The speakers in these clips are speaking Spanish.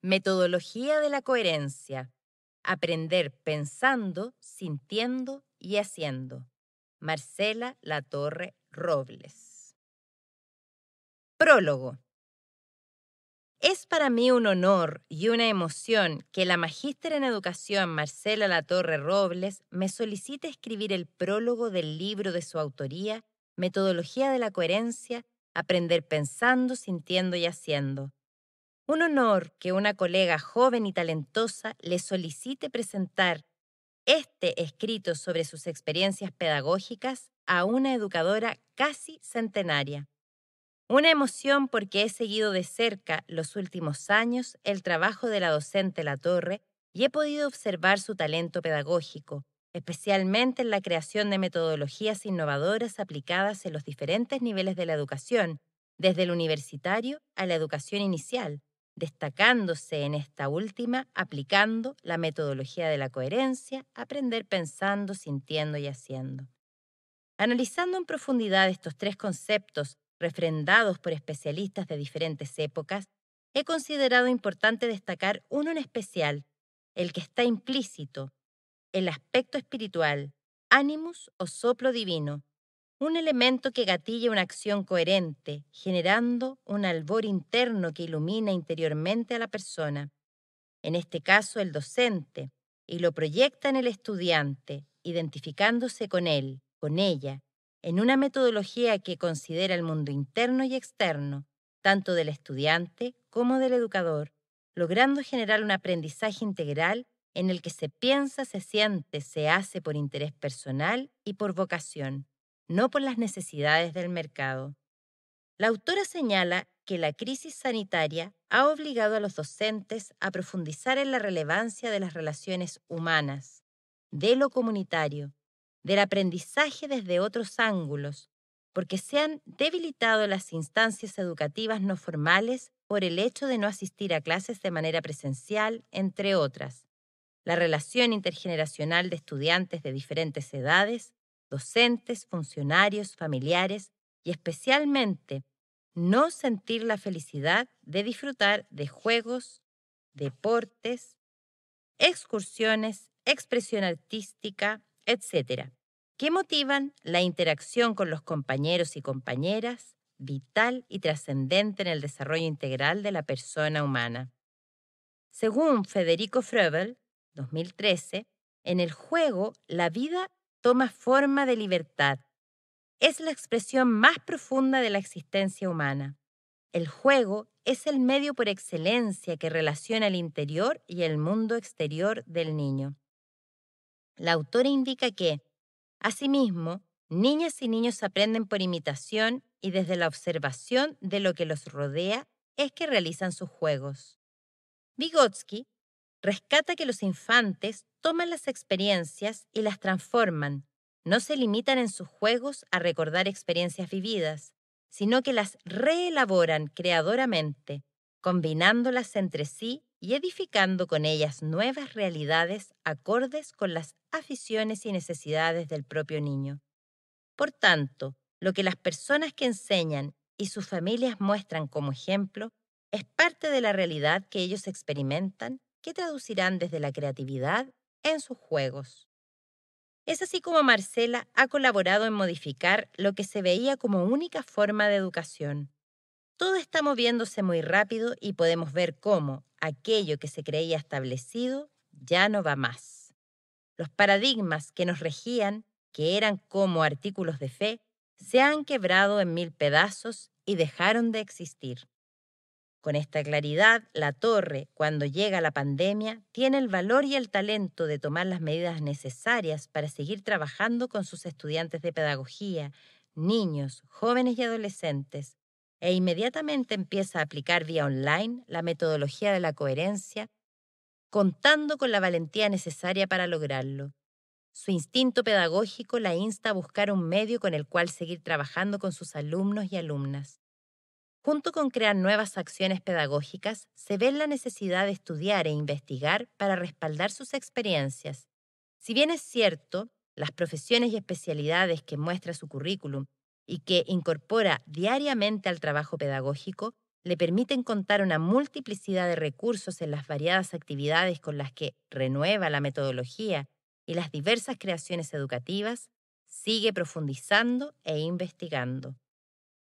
Metodología de la coherencia. Aprender pensando, sintiendo y haciendo. Marcela Latorre Robles. Prólogo. Es para mí un honor y una emoción que la magíster en educación Marcela Latorre Robles me solicite escribir el prólogo del libro de su autoría, Metodología de la coherencia, Aprender pensando, sintiendo y haciendo. Un honor que una colega joven y talentosa le solicite presentar este escrito sobre sus experiencias pedagógicas a una educadora casi centenaria. Una emoción porque he seguido de cerca los últimos años el trabajo de la docente Latorre y he podido observar su talento pedagógico, especialmente en la creación de metodologías innovadoras aplicadas en los diferentes niveles de la educación, desde el universitario a la educación inicial, destacándose en esta última aplicando la metodología de la coherencia, aprender pensando, sintiendo y haciendo. Analizando en profundidad estos tres conceptos refrendados por especialistas de diferentes épocas, he considerado importante destacar uno en especial, el que está implícito, el aspecto espiritual, animus o soplo divino, un elemento que gatilla una acción coherente, generando un albor interno que ilumina interiormente a la persona, en este caso el docente, y lo proyecta en el estudiante, identificándose con él, con ella, en una metodología que considera el mundo interno y externo, tanto del estudiante como del educador, logrando generar un aprendizaje integral en el que se piensa, se siente, se hace por interés personal y por vocación, no por las necesidades del mercado. La autora señala que la crisis sanitaria ha obligado a los docentes a profundizar en la relevancia de las relaciones humanas, de lo comunitario, del aprendizaje desde otros ángulos, porque se han debilitado las instancias educativas no formales por el hecho de no asistir a clases de manera presencial, entre otras. La relación intergeneracional de estudiantes de diferentes edades, docentes, funcionarios, familiares y especialmente no sentir la felicidad de disfrutar de juegos, deportes, excursiones, expresión artística, etc., que motivan la interacción con los compañeros y compañeras, vital y trascendente en el desarrollo integral de la persona humana. Según Federico Froebel, 2013, en el juego la vida toma forma de libertad. Es la expresión más profunda de la existencia humana. El juego es el medio por excelencia que relaciona el interior y el mundo exterior del niño. La autora indica que, asimismo, niñas y niños aprenden por imitación y desde la observación de lo que los rodea es que realizan sus juegos. Vygotsky rescata que los infantes toman las experiencias y las transforman. No se limitan en sus juegos a recordar experiencias vividas, sino que las reelaboran creadoramente, combinándolas entre sí y edificando con ellas nuevas realidades acordes con las aficiones y necesidades del propio niño. Por tanto, lo que las personas que enseñan y sus familias muestran como ejemplo es parte de la realidad que ellos experimentan, que traducirán desde la creatividad en sus juegos. Es así como Marcela ha colaborado en modificar lo que se veía como única forma de educación. Todo está moviéndose muy rápido y podemos ver cómo aquello que se creía establecido ya no va más. Los paradigmas que nos regían, que eran como artículos de fe, se han quebrado en mil pedazos y dejaron de existir. Con esta claridad, la torre, cuando llega la pandemia, tiene el valor y el talento de tomar las medidas necesarias para seguir trabajando con sus estudiantes de pedagogía, niños, jóvenes y adolescentes, e inmediatamente empieza a aplicar vía online la metodología de la coherencia, contando con la valentía necesaria para lograrlo. Su instinto pedagógico la insta a buscar un medio con el cual seguir trabajando con sus alumnos y alumnas. Junto con crear nuevas acciones pedagógicas, se ve la necesidad de estudiar e investigar para respaldar sus experiencias. Si bien es cierto, las profesiones y especialidades que muestra su currículum y que incorpora diariamente al trabajo pedagógico Le permiten contar una multiplicidad de recursos en las variadas actividades con las que renueva la metodología y las diversas creaciones educativas, sigue profundizando e investigando.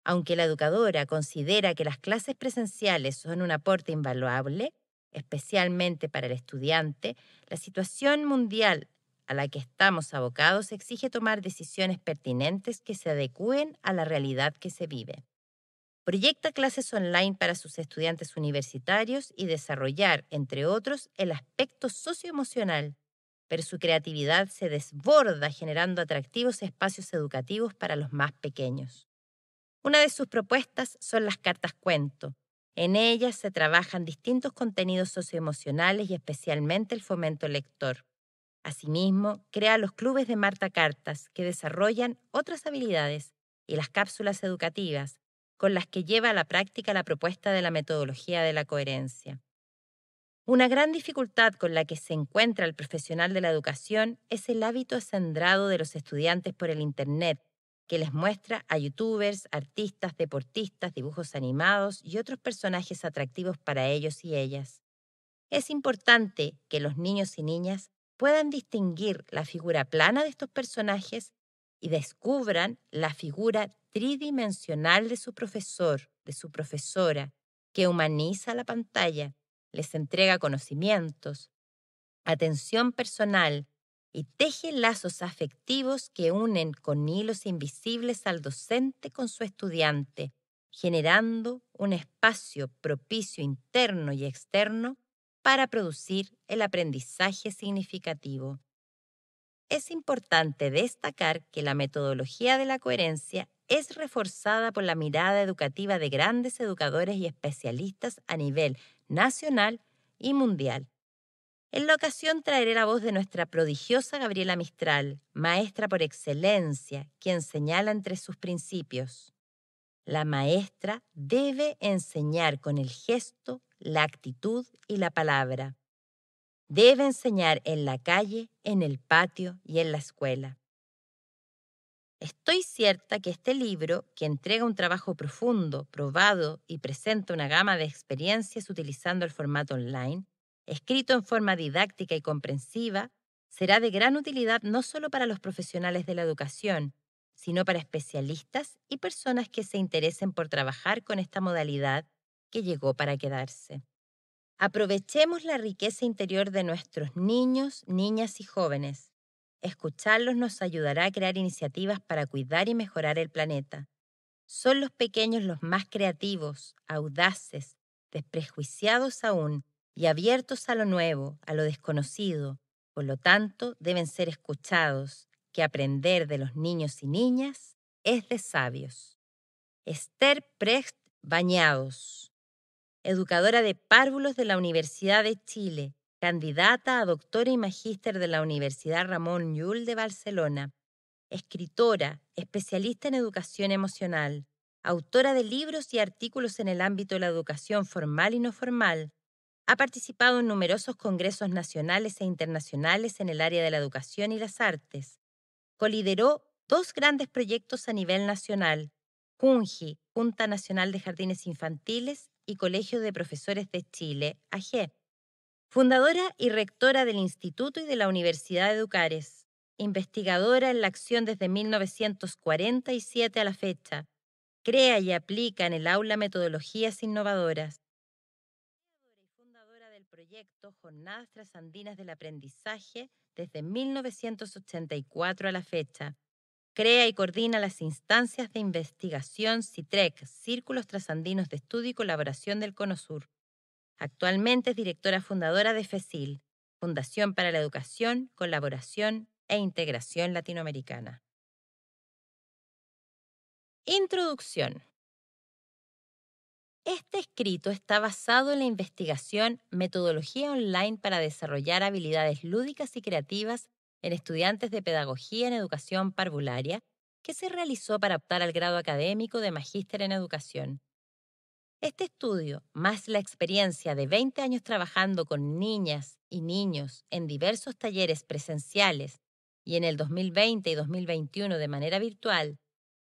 Aunque la educadora considera que las clases presenciales son un aporte invaluable, especialmente para el estudiante, la situación mundial a la que estamos abocados exige tomar decisiones pertinentes que se adecúen a la realidad que se vive. Proyecta clases online para sus estudiantes universitarios y desarrollar, entre otros, el aspecto socioemocional, pero su creatividad se desborda generando atractivos espacios educativos para los más pequeños. Una de sus propuestas son las cartas cuento. En ellas se trabajan distintos contenidos socioemocionales y especialmente el fomento lector. Asimismo, crea los clubes de Marta Cartas, que desarrollan otras habilidades, y las cápsulas educativas, con las que lleva a la práctica la propuesta de la metodología de la coherencia. Una gran dificultad con la que se encuentra el profesional de la educación es el hábito acendrado de los estudiantes por el Internet, que les muestra a youtubers, artistas, deportistas, dibujos animados y otros personajes atractivos para ellos y ellas. Es importante que los niños y niñas puedan distinguir la figura plana de estos personajes y descubran la figura tridimensional de su profesor, de su profesora, que humaniza la pantalla, les entrega conocimientos, atención personal y teje lazos afectivos que unen con hilos invisibles al docente con su estudiante, generando un espacio propicio interno y externo para producir el aprendizaje significativo. Es importante destacar que la metodología de la coherencia es reforzada por la mirada educativa de grandes educadores y especialistas a nivel nacional y mundial. En la ocasión traeré la voz de nuestra prodigiosa Gabriela Mistral, maestra por excelencia, quien señala entre sus principios: la maestra debe enseñar con el gesto, la actitud y la palabra. Debe enseñar en la calle, en el patio y en la escuela. Estoy cierta que este libro, que entrega un trabajo profundo, probado y presenta una gama de experiencias utilizando el formato online, escrito en forma didáctica y comprensiva, será de gran utilidad no solo para los profesionales de la educación, sino para especialistas y personas que se interesen por trabajar con esta modalidad que llegó para quedarse. Aprovechemos la riqueza interior de nuestros niños, niñas y jóvenes. Escucharlos nos ayudará a crear iniciativas para cuidar y mejorar el planeta. Son los pequeños los más creativos, audaces, desprejuiciados aún y abiertos a lo nuevo, a lo desconocido. Por lo tanto, deben ser escuchados, que aprender de los niños y niñas es de sabios. Esther Precht Bañados, educadora de párvulos de la Universidad de Chile, candidata a doctora y magíster de la Universidad Ramon Llull de Barcelona, escritora, especialista en educación emocional, autora de libros y artículos en el ámbito de la educación formal y no formal. Ha participado en numerosos congresos nacionales e internacionales en el área de la educación y las artes. Colideró dos grandes proyectos a nivel nacional: JUNJI, Junta Nacional de Jardines Infantiles, y Colegio de Profesores de Chile, AG. Fundadora y rectora del Instituto y de la Universidad de Educares. Investigadora en la acción desde 1947 a la fecha. Crea y aplica en el aula metodologías innovadoras. Creadora y fundadora del proyecto Jornadas Trasandinas del Aprendizaje desde 1984 a la fecha. Crea y coordina las instancias de investigación CITREC, Círculos Trasandinos de Estudio y Colaboración del Cono Sur. Actualmente es directora fundadora de FECIL, Fundación para la Educación, Colaboración e Integración Latinoamericana. Introducción. Este escrito está basado en la investigación Metodología Online para desarrollar habilidades lúdicas y creativas en estudiantes de Pedagogía en Educación Parvularia, que se realizó para optar al grado académico de Magíster en Educación. Este estudio, más la experiencia de 20 años trabajando con niñas y niños en diversos talleres presenciales y en el 2020 y 2021 de manera virtual,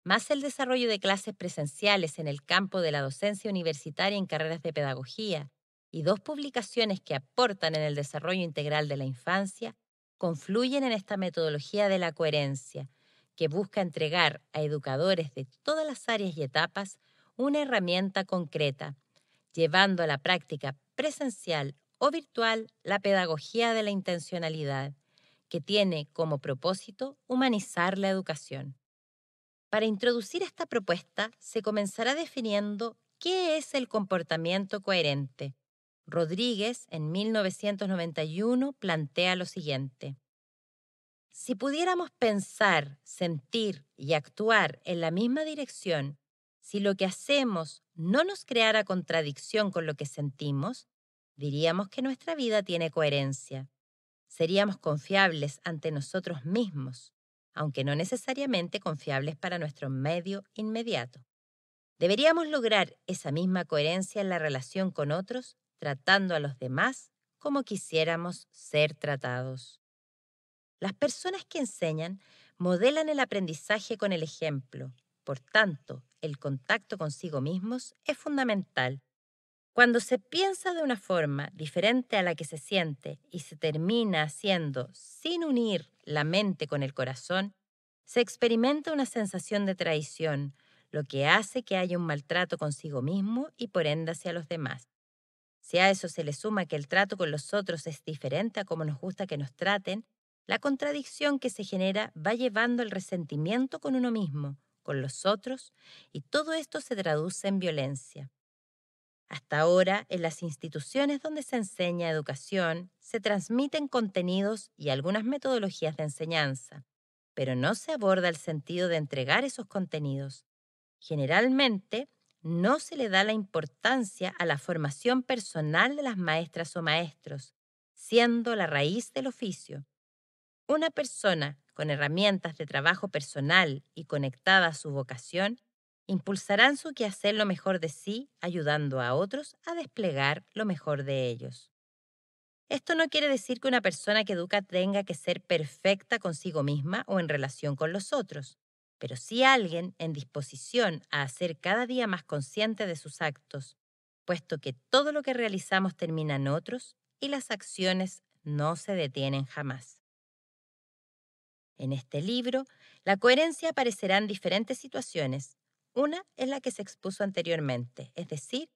más el desarrollo de clases presenciales en el campo de la docencia universitaria en carreras de pedagogía y dos publicaciones que aportan en el desarrollo integral de la infancia, confluyen en esta metodología de la coherencia, que busca entregar a educadores de todas las áreas y etapas una herramienta concreta, llevando a la práctica presencial o virtual la pedagogía de la intencionalidad, que tiene como propósito humanizar la educación. Para introducir esta propuesta, se comenzará definiendo qué es el comportamiento coherente. Rodríguez, en 1991, plantea lo siguiente: si pudiéramos pensar, sentir y actuar en la misma dirección, si lo que hacemos no nos creara contradicción con lo que sentimos, diríamos que nuestra vida tiene coherencia. Seríamos confiables ante nosotros mismos, aunque no necesariamente confiables para nuestro medio inmediato. Deberíamos lograr esa misma coherencia en la relación con otros, tratando a los demás como quisiéramos ser tratados. Las personas que enseñan modelan el aprendizaje con el ejemplo. Por tanto, el contacto consigo mismos es fundamental. Cuando se piensa de una forma diferente a la que se siente y se termina haciendo sin unir la mente con el corazón, se experimenta una sensación de traición, lo que hace que haya un maltrato consigo mismo y por ende hacia los demás. Si a eso se le suma que el trato con los otros es diferente a como nos gusta que nos traten, la contradicción que se genera va llevando al resentimiento con uno mismo, con los otros, y todo esto se traduce en violencia. Hasta ahora, en las instituciones donde se enseña educación, se transmiten contenidos y algunas metodologías de enseñanza, pero no se aborda el sentido de entregar esos contenidos. Generalmente, no se le da la importancia a la formación personal de las maestras o maestros, siendo la raíz del oficio. Una persona con herramientas de trabajo personal y conectada a su vocación impulsará en su quehacer lo mejor de sí, ayudando a otros a desplegar lo mejor de ellos. Esto no quiere decir que una persona que educa tenga que ser perfecta consigo misma o en relación con los otros, pero sí alguien en disposición a ser cada día más consciente de sus actos, puesto que todo lo que realizamos termina en otros y las acciones no se detienen jamás. En este libro, la coherencia aparecerá en diferentes situaciones. Una es la que se expuso anteriormente, es decir,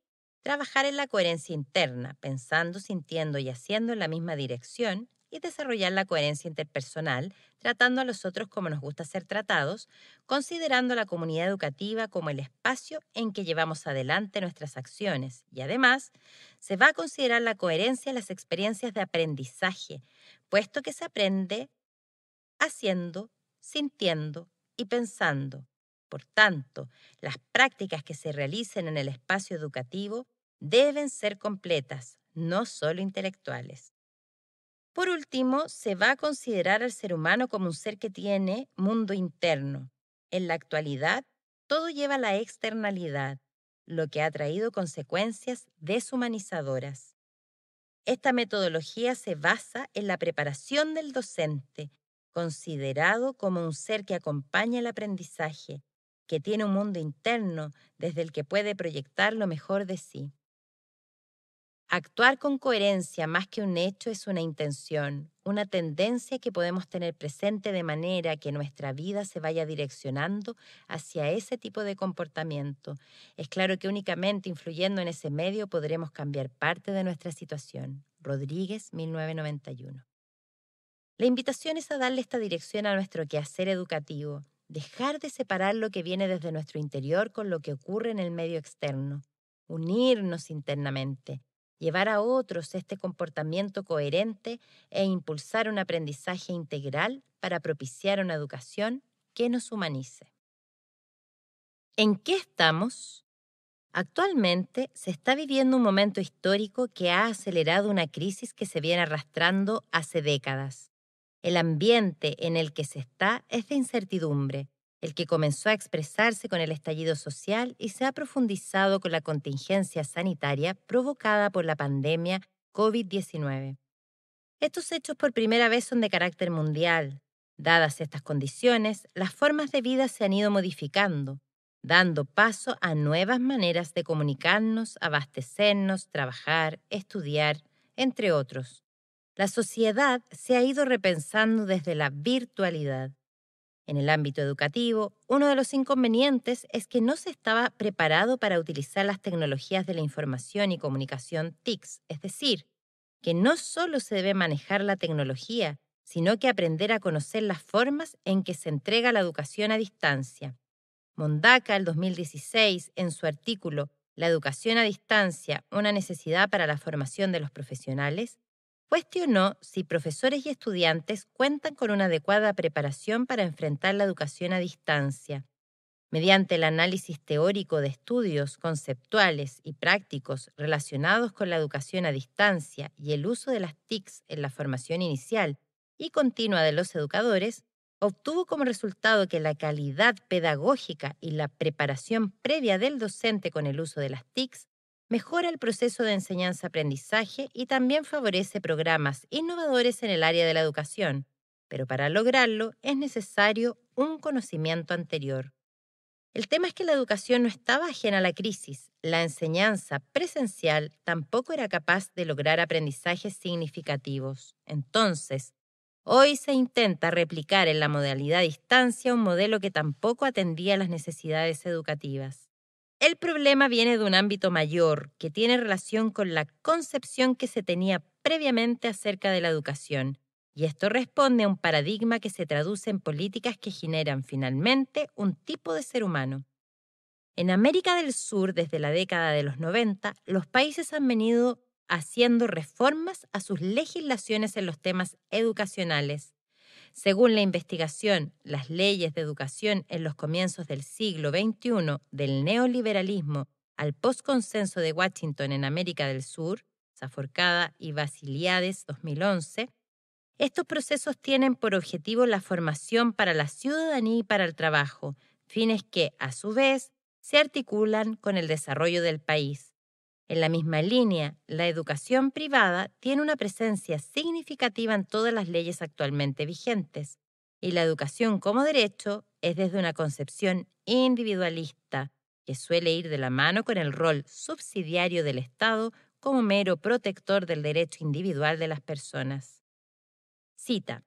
trabajar en la coherencia interna, pensando, sintiendo y haciendo en la misma dirección, y desarrollar la coherencia interpersonal, tratando a los otros como nos gusta ser tratados, considerando la comunidad educativa como el espacio en que llevamos adelante nuestras acciones. Y además, se va a considerar la coherencia en las experiencias de aprendizaje, puesto que se aprende haciendo, sintiendo y pensando. Por tanto, las prácticas que se realicen en el espacio educativo deben ser completas, no solo intelectuales. Por último, se va a considerar al ser humano como un ser que tiene mundo interno. En la actualidad, todo lleva a la externalidad, lo que ha traído consecuencias deshumanizadoras. Esta metodología se basa en la preparación del docente, considerado como un ser que acompaña el aprendizaje, que tiene un mundo interno desde el que puede proyectar lo mejor de sí. Actuar con coherencia más que un hecho es una intención, una tendencia que podemos tener presente de manera que nuestra vida se vaya direccionando hacia ese tipo de comportamiento. Es claro que únicamente influyendo en ese medio podremos cambiar parte de nuestra situación. Rodríguez, 1991. La invitación es a darle esta dirección a nuestro quehacer educativo, dejar de separar lo que viene desde nuestro interior con lo que ocurre en el medio externo, unirnos internamente, llevar a otros este comportamiento coherente e impulsar un aprendizaje integral para propiciar una educación que nos humanice. ¿En qué estamos? Actualmente se está viviendo un momento histórico que ha acelerado una crisis que se viene arrastrando hace décadas. El ambiente en el que se está es de incertidumbre, el que comenzó a expresarse con el estallido social y se ha profundizado con la contingencia sanitaria provocada por la pandemia COVID-19. Estos hechos por primera vez son de carácter mundial. Dadas estas condiciones, las formas de vida se han ido modificando, dando paso a nuevas maneras de comunicarnos, abastecernos, trabajar, estudiar, entre otros. La sociedad se ha ido repensando desde la virtualidad. En el ámbito educativo, uno de los inconvenientes es que no se estaba preparado para utilizar las tecnologías de la información y comunicación TICs, es decir, que no solo se debe manejar la tecnología, sino que aprender a conocer las formas en que se entrega la educación a distancia. Mondaca, el 2016, en su artículo La educación a distancia, una necesidad para la formación de los profesionales, cuestionó si profesores y estudiantes cuentan con una adecuada preparación para enfrentar la educación a distancia. Mediante el análisis teórico de estudios conceptuales y prácticos relacionados con la educación a distancia y el uso de las TICs en la formación inicial y continua de los educadores, obtuvo como resultado que la calidad pedagógica y la preparación previa del docente con el uso de las TICs mejora el proceso de enseñanza-aprendizaje y también favorece programas innovadores en el área de la educación, pero para lograrlo es necesario un conocimiento anterior. El tema es que la educación no estaba ajena a la crisis. La enseñanza presencial tampoco era capaz de lograr aprendizajes significativos. Entonces, hoy se intenta replicar en la modalidad a distancia un modelo que tampoco atendía las necesidades educativas. El problema viene de un ámbito mayor que tiene relación con la concepción que se tenía previamente acerca de la educación, y esto responde a un paradigma que se traduce en políticas que generan finalmente un tipo de ser humano. En América del Sur, desde la década de los 90, los países han venido haciendo reformas a sus legislaciones en los temas educacionales. Según la investigación Las leyes de educación en los comienzos del siglo XXI, del neoliberalismo al postconsenso de Washington en América del Sur, Saforcada y Basiliades 2011, estos procesos tienen por objetivo la formación para la ciudadanía y para el trabajo, fines que, a su vez, se articulan con el desarrollo del país. En la misma línea, la educación privada tiene una presencia significativa en todas las leyes actualmente vigentes, y la educación como derecho es desde una concepción individualista, que suele ir de la mano con el rol subsidiario del Estado como mero protector del derecho individual de las personas. Cita: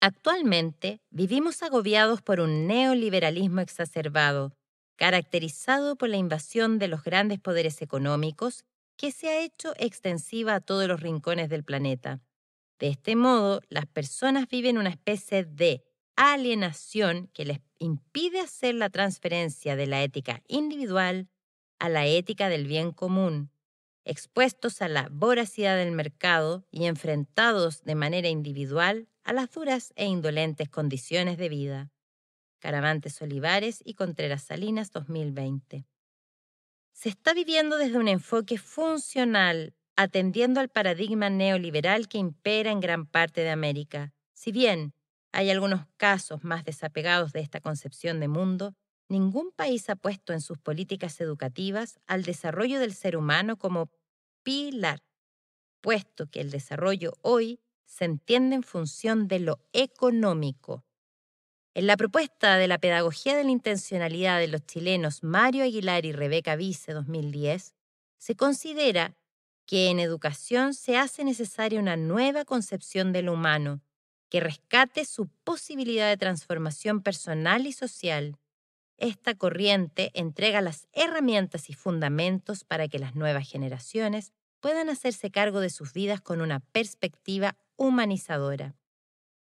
Actualmente vivimos agobiados por un neoliberalismo exacerbado, caracterizado por la invasión de los grandes poderes económicos que se ha hecho extensiva a todos los rincones del planeta. De este modo, las personas viven una especie de alienación que les impide hacer la transferencia de la ética individual a la ética del bien común, expuestos a la voracidad del mercado y enfrentados de manera individual a las duras e indolentes condiciones de vida. Caravantes Olivares y Contreras Salinas, 2020. Se está viviendo desde un enfoque funcional, atendiendo al paradigma neoliberal que impera en gran parte de América. Si bien hay algunos casos más desapegados de esta concepción de mundo, ningún país ha puesto en sus políticas educativas al desarrollo del ser humano como pilar, puesto que el desarrollo hoy se entiende en función de lo económico. En la propuesta de la pedagogía de la intencionalidad de los chilenos Mario Aguilar y Rebeca Vice 2010, se considera que en educación se hace necesaria una nueva concepción de lo humano, que rescate su posibilidad de transformación personal y social. Esta corriente entrega las herramientas y fundamentos para que las nuevas generaciones puedan hacerse cargo de sus vidas con una perspectiva humanizadora.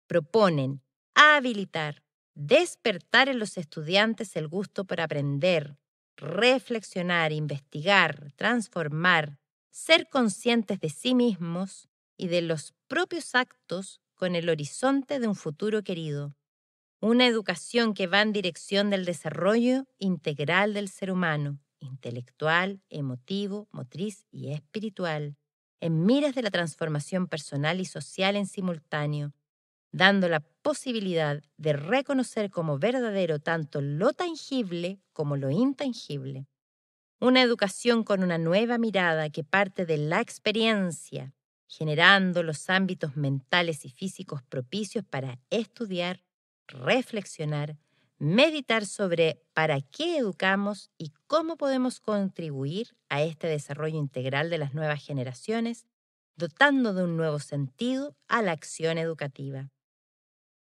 Proponen habilitar, despertar en los estudiantes el gusto por aprender, reflexionar, investigar, transformar, ser conscientes de sí mismos y de los propios actos con el horizonte de un futuro querido. Una educación que va en dirección del desarrollo integral del ser humano, intelectual, emotivo, motriz y espiritual, en miras de la transformación personal y social en simultáneo, dando la posibilidad de reconocer como verdadero tanto lo tangible como lo intangible. Una educación con una nueva mirada que parte de la experiencia, generando los ámbitos mentales y físicos propicios para estudiar, reflexionar, meditar sobre para qué educamos y cómo podemos contribuir a este desarrollo integral de las nuevas generaciones, dotando de un nuevo sentido a la acción educativa.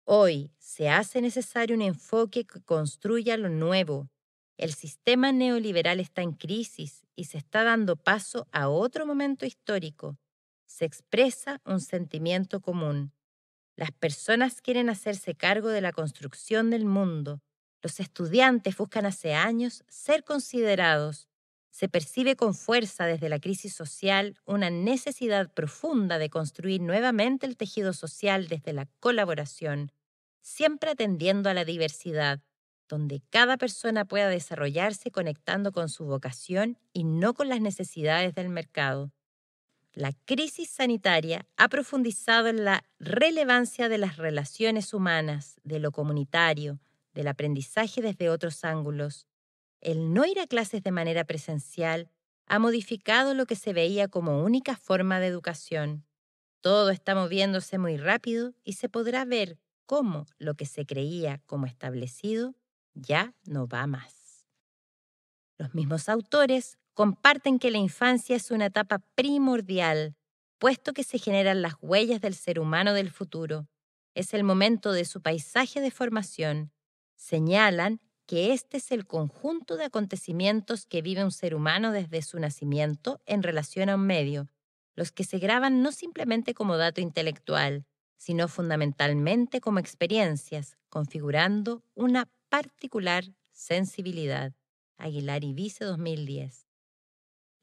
Hoy se hace necesario un enfoque que construya lo nuevo. El sistema neoliberal está en crisis y se está dando paso a otro momento histórico. Se expresa un sentimiento común. Las personas quieren hacerse cargo de la construcción del mundo. Los estudiantes buscan hace años ser considerados. Se percibe con fuerza desde la crisis social una necesidad profunda de construir nuevamente el tejido social desde la colaboración, siempre atendiendo a la diversidad, donde cada persona pueda desarrollarse conectando con su vocación y no con las necesidades del mercado. La crisis sanitaria ha profundizado en la relevancia de las relaciones humanas, de lo comunitario, del aprendizaje desde otros ángulos. El no ir a clases de manera presencial ha modificado lo que se veía como única forma de educación. Todo está moviéndose muy rápido y se podrá ver cómo lo que se creía como establecido ya no va más. Los mismos autores comparten que la infancia es una etapa primordial, puesto que se generan las huellas del ser humano del futuro. Es el momento de su paisaje de formación. Señalan que este es el conjunto de acontecimientos que vive un ser humano desde su nacimiento en relación a un medio, los que se graban no simplemente como dato intelectual, sino fundamentalmente como experiencias, configurando una particular sensibilidad. Aguilar y Vice 2010.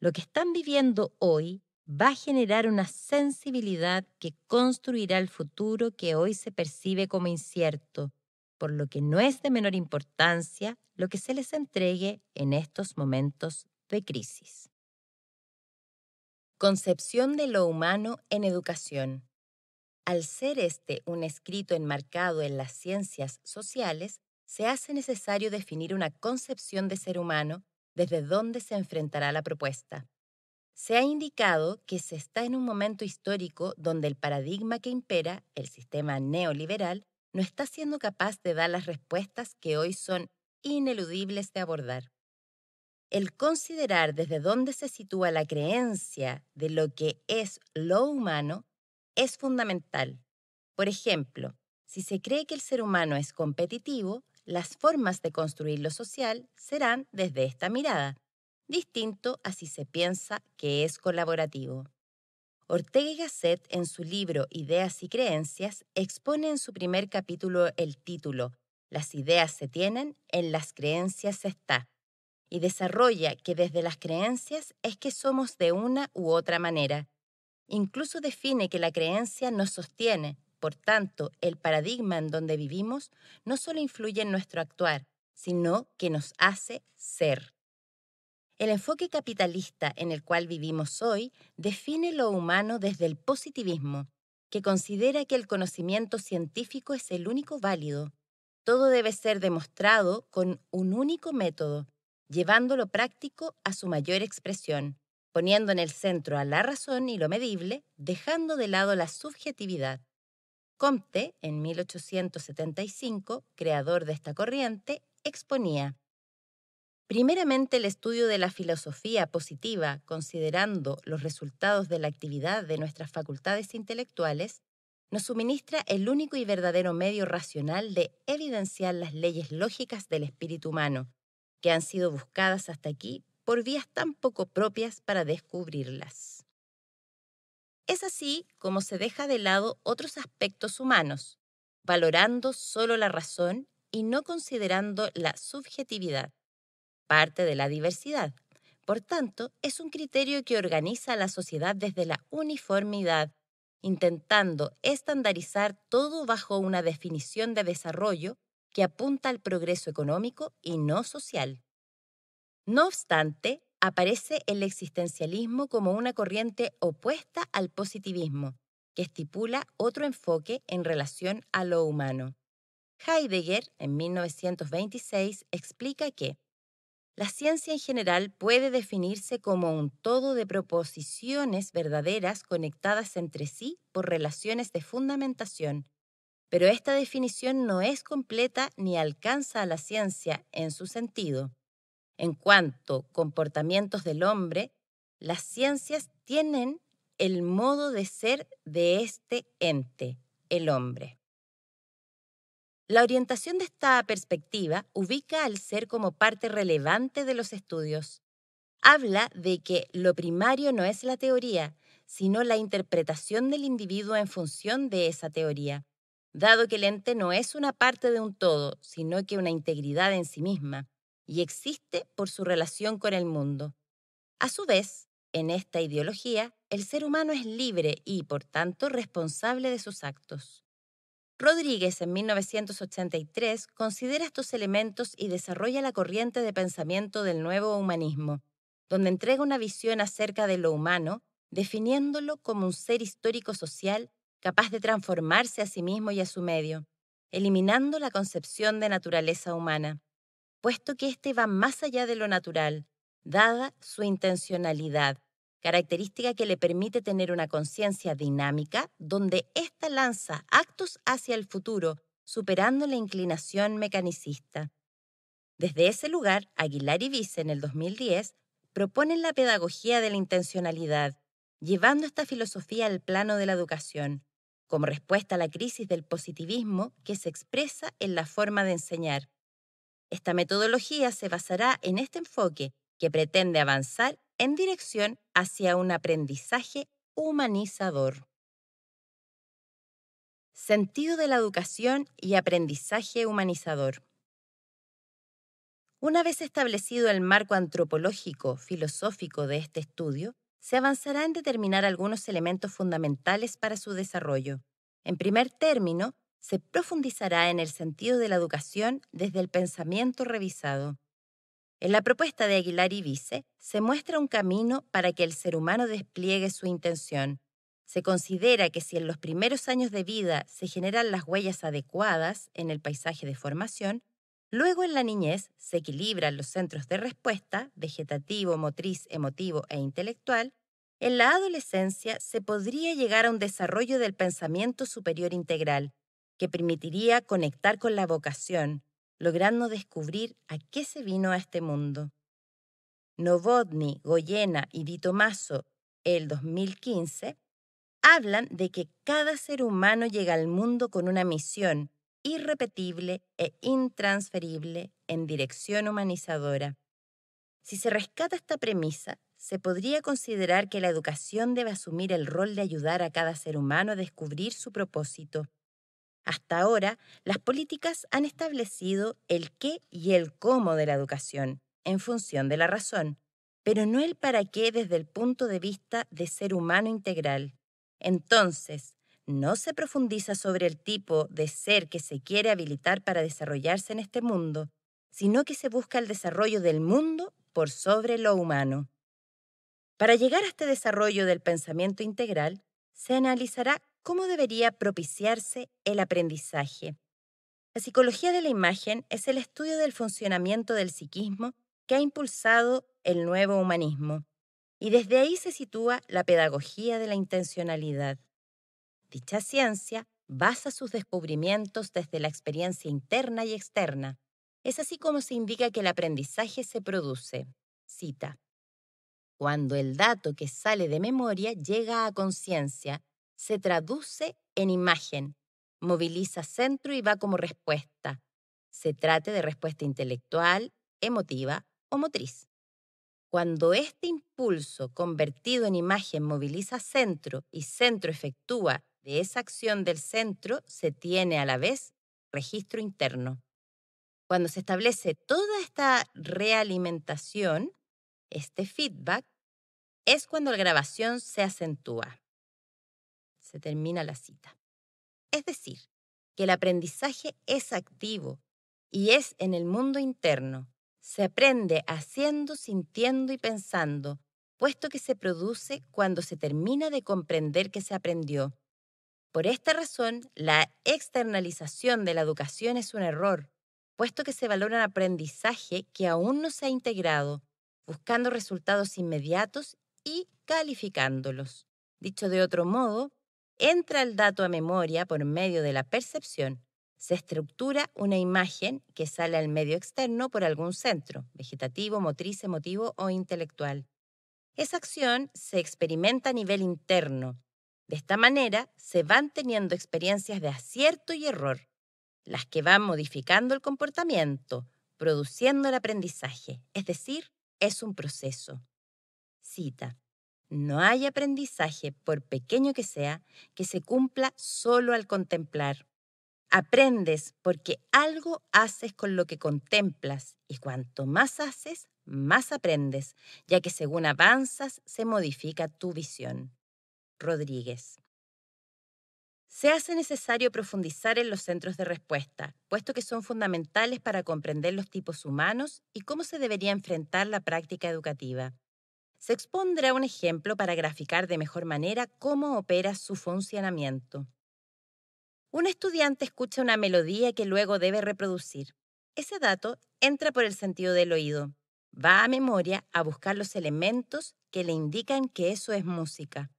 Lo que están viviendo hoy va a generar una sensibilidad que construirá el futuro que hoy se percibe como incierto, por lo que no es de menor importancia lo que se les entregue en estos momentos de crisis. Concepción de lo humano en educación. Al ser este un escrito enmarcado en las ciencias sociales, se hace necesario definir una concepción de ser humano desde donde se enfrentará la propuesta. Se ha indicado que se está en un momento histórico donde el paradigma que impera, el sistema neoliberal, no está siendo capaz de dar las respuestas que hoy son ineludibles de abordar. El considerar desde dónde se sitúa la creencia de lo que es lo humano es fundamental. Por ejemplo, si se cree que el ser humano es competitivo, las formas de construir lo social serán desde esta mirada, distinto a si se piensa que es colaborativo. Ortega y Gasset, en su libro Ideas y Creencias, expone en su primer capítulo el título Las ideas se tienen, en las creencias se está, y desarrolla que desde las creencias es que somos de una u otra manera. Incluso define que la creencia nos sostiene, por tanto, el paradigma en donde vivimos no solo influye en nuestro actuar, sino que nos hace ser. El enfoque capitalista en el cual vivimos hoy define lo humano desde el positivismo, que considera que el conocimiento científico es el único válido. Todo debe ser demostrado con un único método, llevando lo práctico a su mayor expresión, poniendo en el centro a la razón y lo medible, dejando de lado la subjetividad. Comte, en 1875, creador de esta corriente, exponía: primeramente, el estudio de la filosofía positiva, considerando los resultados de la actividad de nuestras facultades intelectuales, nos suministra el único y verdadero medio racional de evidenciar las leyes lógicas del espíritu humano, que han sido buscadas hasta aquí por vías tan poco propias para descubrirlas. Es así como se deja de lado otros aspectos humanos, valorando solo la razón y no considerando la subjetividad, parte de la diversidad. Por tanto, es un criterio que organiza a la sociedad desde la uniformidad, intentando estandarizar todo bajo una definición de desarrollo que apunta al progreso económico y no social. No obstante, aparece el existencialismo como una corriente opuesta al positivismo, que estipula otro enfoque en relación a lo humano. Heidegger, en 1926, explica que La ciencia en general puede definirse como un todo de proposiciones verdaderas conectadas entre sí por relaciones de fundamentación, pero esta definición no es completa ni alcanza a la ciencia en su sentido. En cuanto a comportamientos del hombre, las ciencias tienen el modo de ser de este ente, el hombre. La orientación de esta perspectiva ubica al ser como parte relevante de los estudios. Habla de que lo primario no es la teoría, sino la interpretación del individuo en función de esa teoría, dado que el ente no es una parte de un todo, sino que una integridad en sí misma, y existe por su relación con el mundo. A su vez, en esta ideología, el ser humano es libre y, por tanto, responsable de sus actos. Rodríguez, en 1983, considera estos elementos y desarrolla la corriente de pensamiento del nuevo humanismo, donde entrega una visión acerca de lo humano, definiéndolo como un ser histórico-social capaz de transformarse a sí mismo y a su medio, eliminando la concepción de naturaleza humana, puesto que éste va más allá de lo natural, dada su intencionalidad, característica que le permite tener una conciencia dinámica donde ésta lanza actos hacia el futuro, superando la inclinación mecanicista. Desde ese lugar, Aguilar y Vice, en el 2010, proponen la pedagogía de la intencionalidad, llevando esta filosofía al plano de la educación, como respuesta a la crisis del positivismo que se expresa en la forma de enseñar. Esta metodología se basará en este enfoque que pretende avanzar en dirección hacia un aprendizaje humanizador. Sentido de la educación y aprendizaje humanizador. Una vez establecido el marco antropológico, filosófico de este estudio, se avanzará en determinar algunos elementos fundamentales para su desarrollo. En primer término, se profundizará en el sentido de la educación desde el pensamiento revisado. En la propuesta de Aguilar y Vice se muestra un camino para que el ser humano despliegue su intención. Se considera que si en los primeros años de vida se generan las huellas adecuadas en el paisaje de formación, luego en la niñez se equilibran los centros de respuesta, vegetativo, motriz, emotivo e intelectual, en la adolescencia se podría llegar a un desarrollo del pensamiento superior integral, que permitiría conectar con la vocación, logrando descubrir a qué se vino a este mundo. Novotny, Goyena y Di Tommaso, el 2015, hablan de que cada ser humano llega al mundo con una misión irrepetible e intransferible en dirección humanizadora. Si se rescata esta premisa, se podría considerar que la educación debe asumir el rol de ayudar a cada ser humano a descubrir su propósito. Hasta ahora, las políticas han establecido el qué y el cómo de la educación, en función de la razón, pero no el para qué desde el punto de vista de ser humano integral. Entonces, no se profundiza sobre el tipo de ser que se quiere habilitar para desarrollarse en este mundo, sino que se busca el desarrollo del mundo por sobre lo humano. Para llegar a este desarrollo del pensamiento integral, se analizará cómo debería propiciarse el aprendizaje. La psicología de la imagen es el estudio del funcionamiento del psiquismo que ha impulsado el nuevo humanismo, y desde ahí se sitúa la pedagogía de la intencionalidad. Dicha ciencia basa sus descubrimientos desde la experiencia interna y externa. Es así como se indica que el aprendizaje se produce. Cita: cuando el dato que sale de memoria llega a conciencia, se traduce en imagen, moviliza centro y va como respuesta. Se trate de respuesta intelectual, emotiva o motriz. Cuando este impulso convertido en imagen moviliza centro y centro efectúa de esa acción del centro, se tiene a la vez registro interno. Cuando se establece toda esta realimentación, este feedback, es cuando la grabación se acentúa. Se termina la cita. Es decir, que el aprendizaje es activo y es en el mundo interno. Se aprende haciendo, sintiendo y pensando, puesto que se produce cuando se termina de comprender que se aprendió. Por esta razón, la externalización de la educación es un error, puesto que se valora un aprendizaje que aún no se ha integrado, buscando resultados inmediatos y calificándolos. Dicho de otro modo, entra el dato a memoria por medio de la percepción. Se estructura una imagen que sale al medio externo por algún centro, vegetativo, motriz, emotivo o intelectual. Esa acción se experimenta a nivel interno. De esta manera, se van teniendo experiencias de acierto y error, las que van modificando el comportamiento, produciendo el aprendizaje, es decir, es un proceso. Cita: no hay aprendizaje, por pequeño que se cumpla solo al contemplar. Aprendes porque algo haces con lo que contemplas y cuanto más haces, más aprendes, ya que según avanzas se modifica tu visión. Rodríguez. Se hace necesario profundizar en los centros de respuesta, puesto que son fundamentales para comprender los tipos humanos y cómo se debería enfrentar la práctica educativa. Se expondrá un ejemplo para graficar de mejor manera cómo opera su funcionamiento. Un estudiante escucha una melodía que luego debe reproducir. Ese dato entra por el sentido del oído. Va a memoria a buscar los elementos que le indican que eso es música.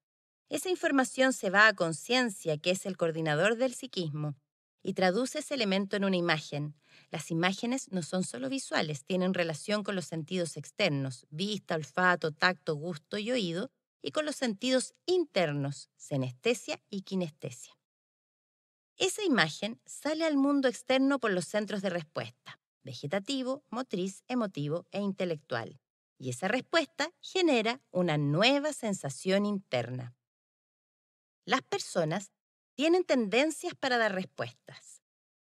Esa información se va a conciencia, que es el coordinador del psiquismo, y traduce ese elemento en una imagen. Las imágenes no son solo visuales, tienen relación con los sentidos externos, vista, olfato, tacto, gusto y oído, y con los sentidos internos, senestesia y kinestesia. Esa imagen sale al mundo externo por los centros de respuesta, vegetativo, motriz, emotivo e intelectual, y esa respuesta genera una nueva sensación interna. Las personas tienen tendencias para dar respuestas.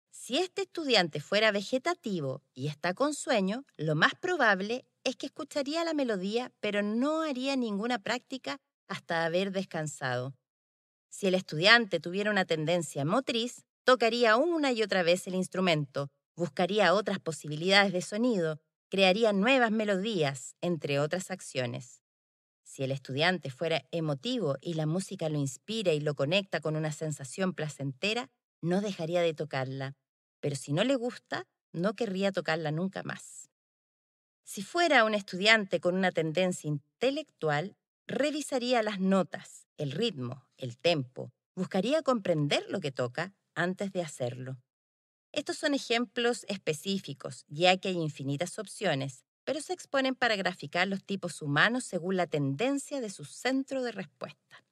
Si este estudiante fuera vegetativo y está con sueño, lo más probable es que escucharía la melodía, pero no haría ninguna práctica hasta haber descansado. Si el estudiante tuviera una tendencia motriz, tocaría una y otra vez el instrumento, buscaría otras posibilidades de sonido, crearía nuevas melodías, entre otras acciones. Si el estudiante fuera emotivo y la música lo inspira y lo conecta con una sensación placentera, no dejaría de tocarla. Pero si no le gusta, no querría tocarla nunca más. Si fuera un estudiante con una tendencia intelectual, revisaría las notas, el ritmo, el tempo, buscaría comprender lo que toca antes de hacerlo. Estos son ejemplos específicos, ya que hay infinitas opciones, pero se exponen para graficar los tipos humanos según la tendencia de su centro de respuesta.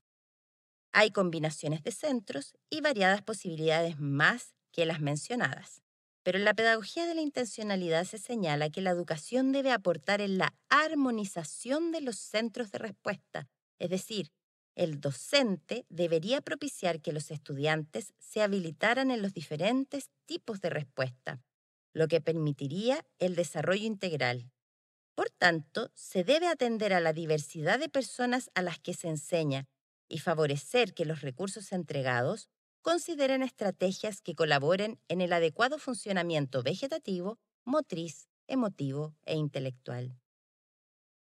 Hay combinaciones de centros y variadas posibilidades más que las mencionadas. Pero en la pedagogía de la intencionalidad se señala que la educación debe aportar en la armonización de los centros de respuesta, es decir, el docente debería propiciar que los estudiantes se habilitaran en los diferentes tipos de respuesta, lo que permitiría el desarrollo integral. Por tanto, se debe atender a la diversidad de personas a las que se enseña y favorecer que los recursos entregados consideren estrategias que colaboren en el adecuado funcionamiento vegetativo, motriz, emotivo e intelectual.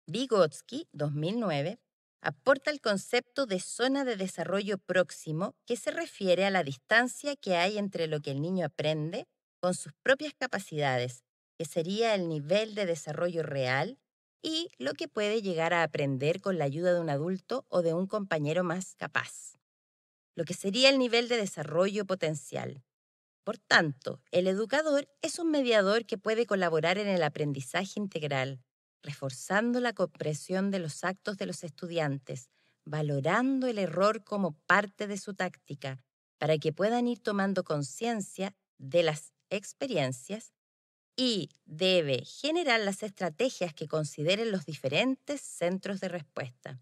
Vygotsky, 2009, aporta el concepto de zona de desarrollo próximo, que se refiere a la distancia que hay entre lo que el niño aprende con sus propias capacidades, que sería el nivel de desarrollo real, y lo que puede llegar a aprender con la ayuda de un adulto o de un compañero más capaz, lo que sería el nivel de desarrollo potencial. Por tanto, el educador es un mediador que puede colaborar en el aprendizaje integral, reforzando la comprensión de los actos de los estudiantes, valorando el error como parte de su táctica, para que puedan ir tomando conciencia de las experiencias, y debe generar las estrategias que consideren los diferentes centros de respuesta.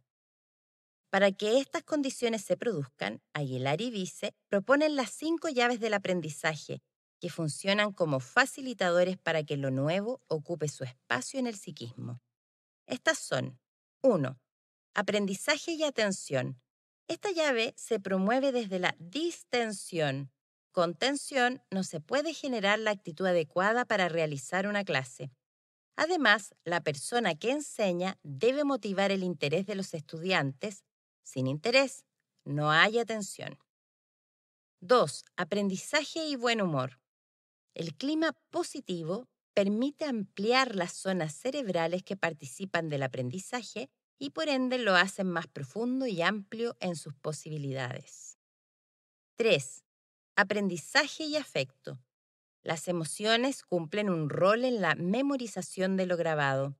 Para que estas condiciones se produzcan, Aguilar y Vice proponen las 5 llaves del aprendizaje, que funcionan como facilitadores para que lo nuevo ocupe su espacio en el psiquismo. Estas son: 1. Aprendizaje y atención. Esta llave se promueve desde la distensión. Con tensión no se puede generar la actitud adecuada para realizar una clase. Además, la persona que enseña debe motivar el interés de los estudiantes. Sin interés, no hay atención. 2. Aprendizaje y buen humor. El clima positivo permite ampliar las zonas cerebrales que participan del aprendizaje y por ende lo hacen más profundo y amplio en sus posibilidades. 3. Aprendizaje y afecto. Las emociones cumplen un rol en la memorización de lo grabado.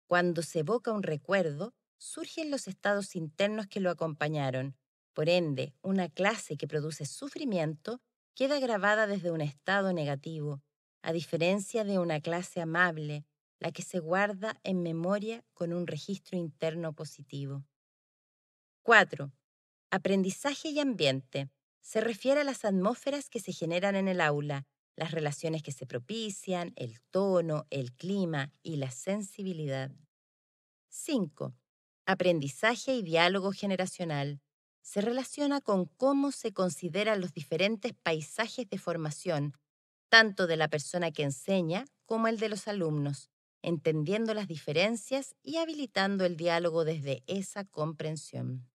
Cuando se evoca un recuerdo, surgen los estados internos que lo acompañaron. Por ende, una clase que produce sufrimiento queda grabada desde un estado negativo, a diferencia de una clase amable, la que se guarda en memoria con un registro interno positivo. 4. Aprendizaje y ambiente. Se refiere a las atmósferas que se generan en el aula, las relaciones que se propician, el tono, el clima y la sensibilidad. 5. Aprendizaje y diálogo generacional. Se relaciona con cómo se consideran los diferentes paisajes de formación, tanto de la persona que enseña como el de los alumnos, entendiendo las diferencias y habilitando el diálogo desde esa comprensión.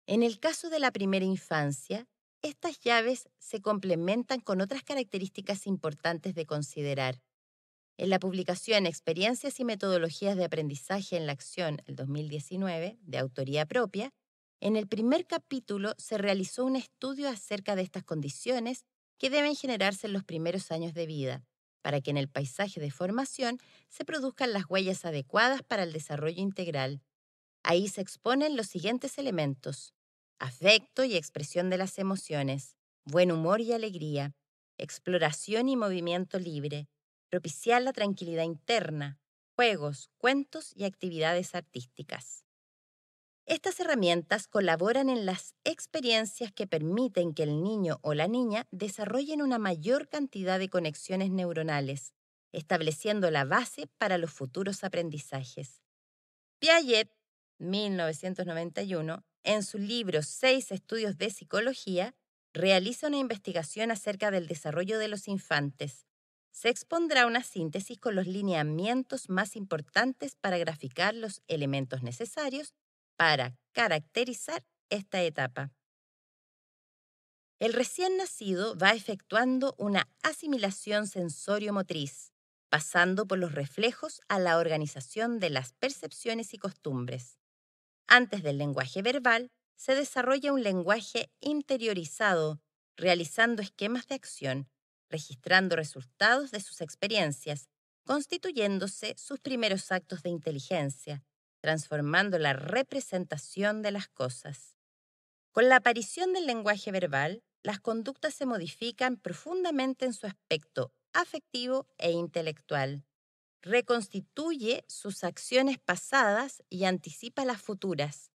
En el caso de la primera infancia, estas llaves se complementan con otras características importantes de considerar. En la publicación Experiencias y metodologías de aprendizaje en la acción, el 2019, de autoría propia, en el primer capítulo se realizó un estudio acerca de estas condiciones que deben generarse en los primeros años de vida, para que en el paisaje de formación se produzcan las huellas adecuadas para el desarrollo integral. Ahí se exponen los siguientes elementos: afecto y expresión de las emociones, buen humor y alegría, exploración y movimiento libre, propiciar la tranquilidad interna, juegos, cuentos y actividades artísticas. Estas herramientas colaboran en las experiencias que permiten que el niño o la niña desarrollen una mayor cantidad de conexiones neuronales, estableciendo la base para los futuros aprendizajes. Piaget, 1991, en su libro Seis estudios de psicología, realiza una investigación acerca del desarrollo de los infantes. Se expondrá una síntesis con los lineamientos más importantes para graficar los elementos necesarios para caracterizar esta etapa. El recién nacido va efectuando una asimilación sensorio-motriz, pasando por los reflejos a la organización de las percepciones y costumbres. Antes del lenguaje verbal, se desarrolla un lenguaje interiorizado, realizando esquemas de acción, registrando resultados de sus experiencias, constituyéndose sus primeros actos de inteligencia, transformando la representación de las cosas. Con la aparición del lenguaje verbal, las conductas se modifican profundamente en su aspecto afectivo e intelectual. Reconstituye sus acciones pasadas y anticipa las futuras.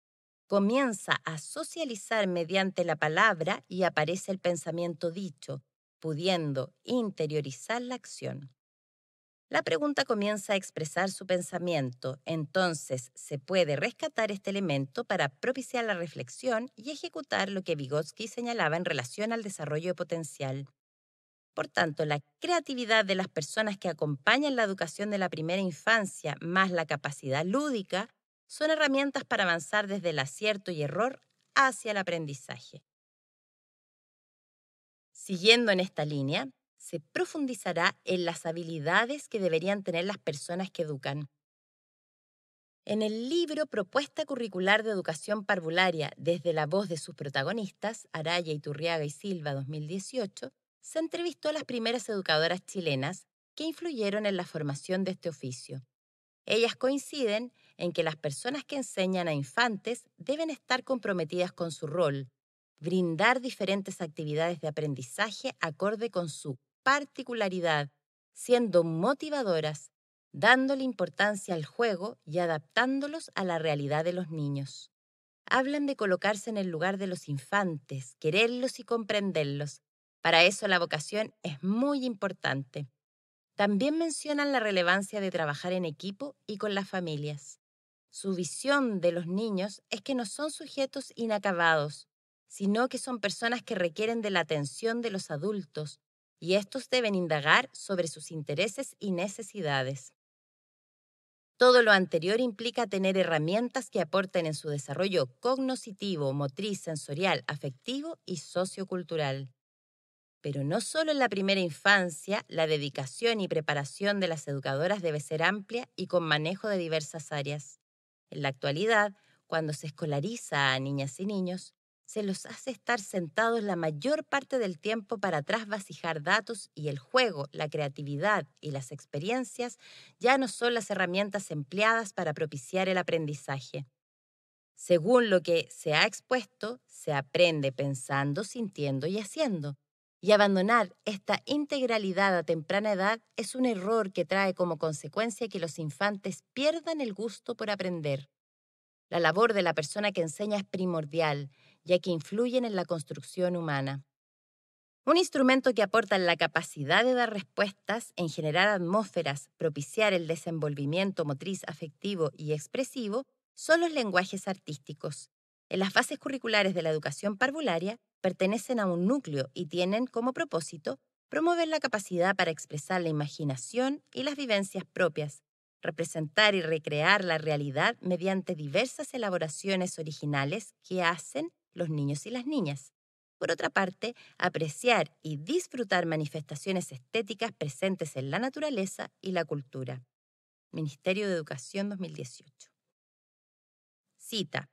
Comienza a socializar mediante la palabra y aparece el pensamiento dicho, pudiendo interiorizar la acción. La pregunta comienza a expresar su pensamiento, entonces se puede rescatar este elemento para propiciar la reflexión y ejecutar lo que Vygotsky señalaba en relación al desarrollo potencial. Por tanto, la creatividad de las personas que acompañan la educación de la primera infancia más la capacidad lúdica son herramientas para avanzar desde el acierto y error hacia el aprendizaje. Siguiendo en esta línea, se profundizará en las habilidades que deberían tener las personas que educan. En el libro Propuesta Curricular de Educación Parvularia desde la voz de sus protagonistas, Araya, Iturriaga y Silva, 2018, se entrevistó a las primeras educadoras chilenas que influyeron en la formación de este oficio. Ellas coinciden en que las personas que enseñan a infantes deben estar comprometidas con su rol, brindar diferentes actividades de aprendizaje acorde con su particularidad, siendo motivadoras, dándole importancia al juego y adaptándolos a la realidad de los niños. Hablan de colocarse en el lugar de los infantes, quererlos y comprenderlos. Para eso la vocación es muy importante. También mencionan la relevancia de trabajar en equipo y con las familias. Su visión de los niños es que no son sujetos inacabados, sino que son personas que requieren de la atención de los adultos, y estos deben indagar sobre sus intereses y necesidades. Todo lo anterior implica tener herramientas que aporten en su desarrollo cognoscitivo, motriz, sensorial, afectivo y sociocultural. Pero no solo en la primera infancia, la dedicación y preparación de las educadoras debe ser amplia y con manejo de diversas áreas. En la actualidad, cuando se escolariza a niñas y niños, se los hace estar sentados la mayor parte del tiempo para trasvasijar datos y el juego, la creatividad y las experiencias ya no son las herramientas empleadas para propiciar el aprendizaje. Según lo que se ha expuesto, se aprende pensando, sintiendo y haciendo. Y abandonar esta integralidad a temprana edad es un error que trae como consecuencia que los infantes pierdan el gusto por aprender. La labor de la persona que enseña es primordial, ya que influyen en la construcción humana. Un instrumento que aporta la capacidad de dar respuestas, en generar atmósferas, propiciar el desenvolvimiento motriz afectivo y expresivo, son los lenguajes artísticos. En las bases curriculares de la educación parvularia pertenecen a un núcleo y tienen como propósito promover la capacidad para expresar la imaginación y las vivencias propias, representar y recrear la realidad mediante diversas elaboraciones originales que hacen los niños y las niñas. Por otra parte, apreciar y disfrutar manifestaciones estéticas presentes en la naturaleza y la cultura. Ministerio de Educación 2018. Cita.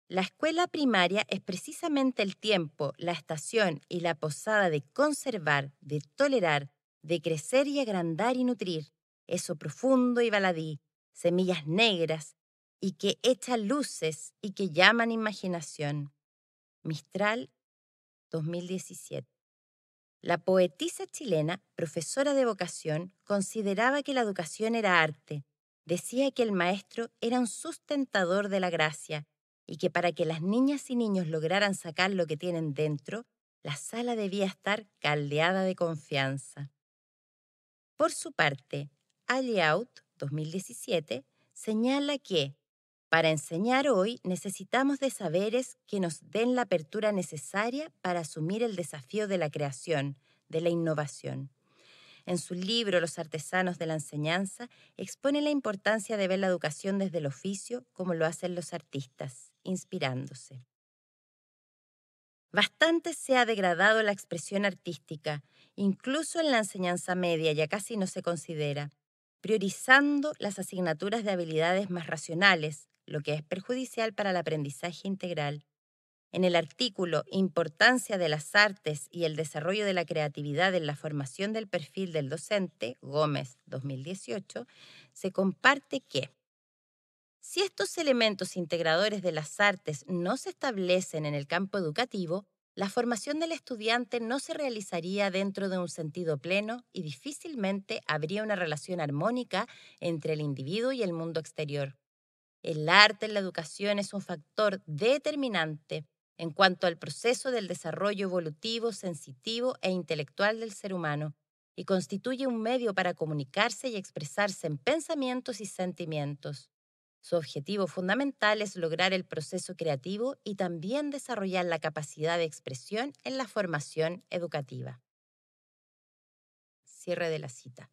La escuela primaria es precisamente el tiempo, la estación y la posada de conservar, de tolerar, de crecer y agrandar y nutrir, eso profundo y baladí, semillas negras, y que echan luces y que llaman imaginación. Mistral 2017. La poetisa chilena, profesora de vocación, consideraba que la educación era arte. Decía que el maestro era un sustentador de la gracia y que para que las niñas y niños lograran sacar lo que tienen dentro, la sala debía estar caldeada de confianza. Por su parte, Aliout, 2017, señala que para enseñar hoy necesitamos de saberes que nos den la apertura necesaria para asumir el desafío de la creación, de la innovación. En su libro Los artesanos de la enseñanza, expone la importancia de ver la educación desde el oficio como lo hacen los artistas, inspirándose. Bastante se ha degradado la expresión artística, incluso en la enseñanza media ya casi no se considera, priorizando las asignaturas de habilidades más racionales, lo que es perjudicial para el aprendizaje integral. En el artículo Importancia de las artes y el desarrollo de la creatividad en la formación del perfil del docente, Gómez 2018, se comparte que si estos elementos integradores de las artes no se establecen en el campo educativo, la formación del estudiante no se realizaría dentro de un sentido pleno y difícilmente habría una relación armónica entre el individuo y el mundo exterior. El arte en la educación es un factor determinante en cuanto al proceso del desarrollo evolutivo, sensitivo e intelectual del ser humano y constituye un medio para comunicarse y expresarse en pensamientos y sentimientos. Su objetivo fundamental es lograr el proceso creativo y también desarrollar la capacidad de expresión en la formación educativa. Cierre de la cita.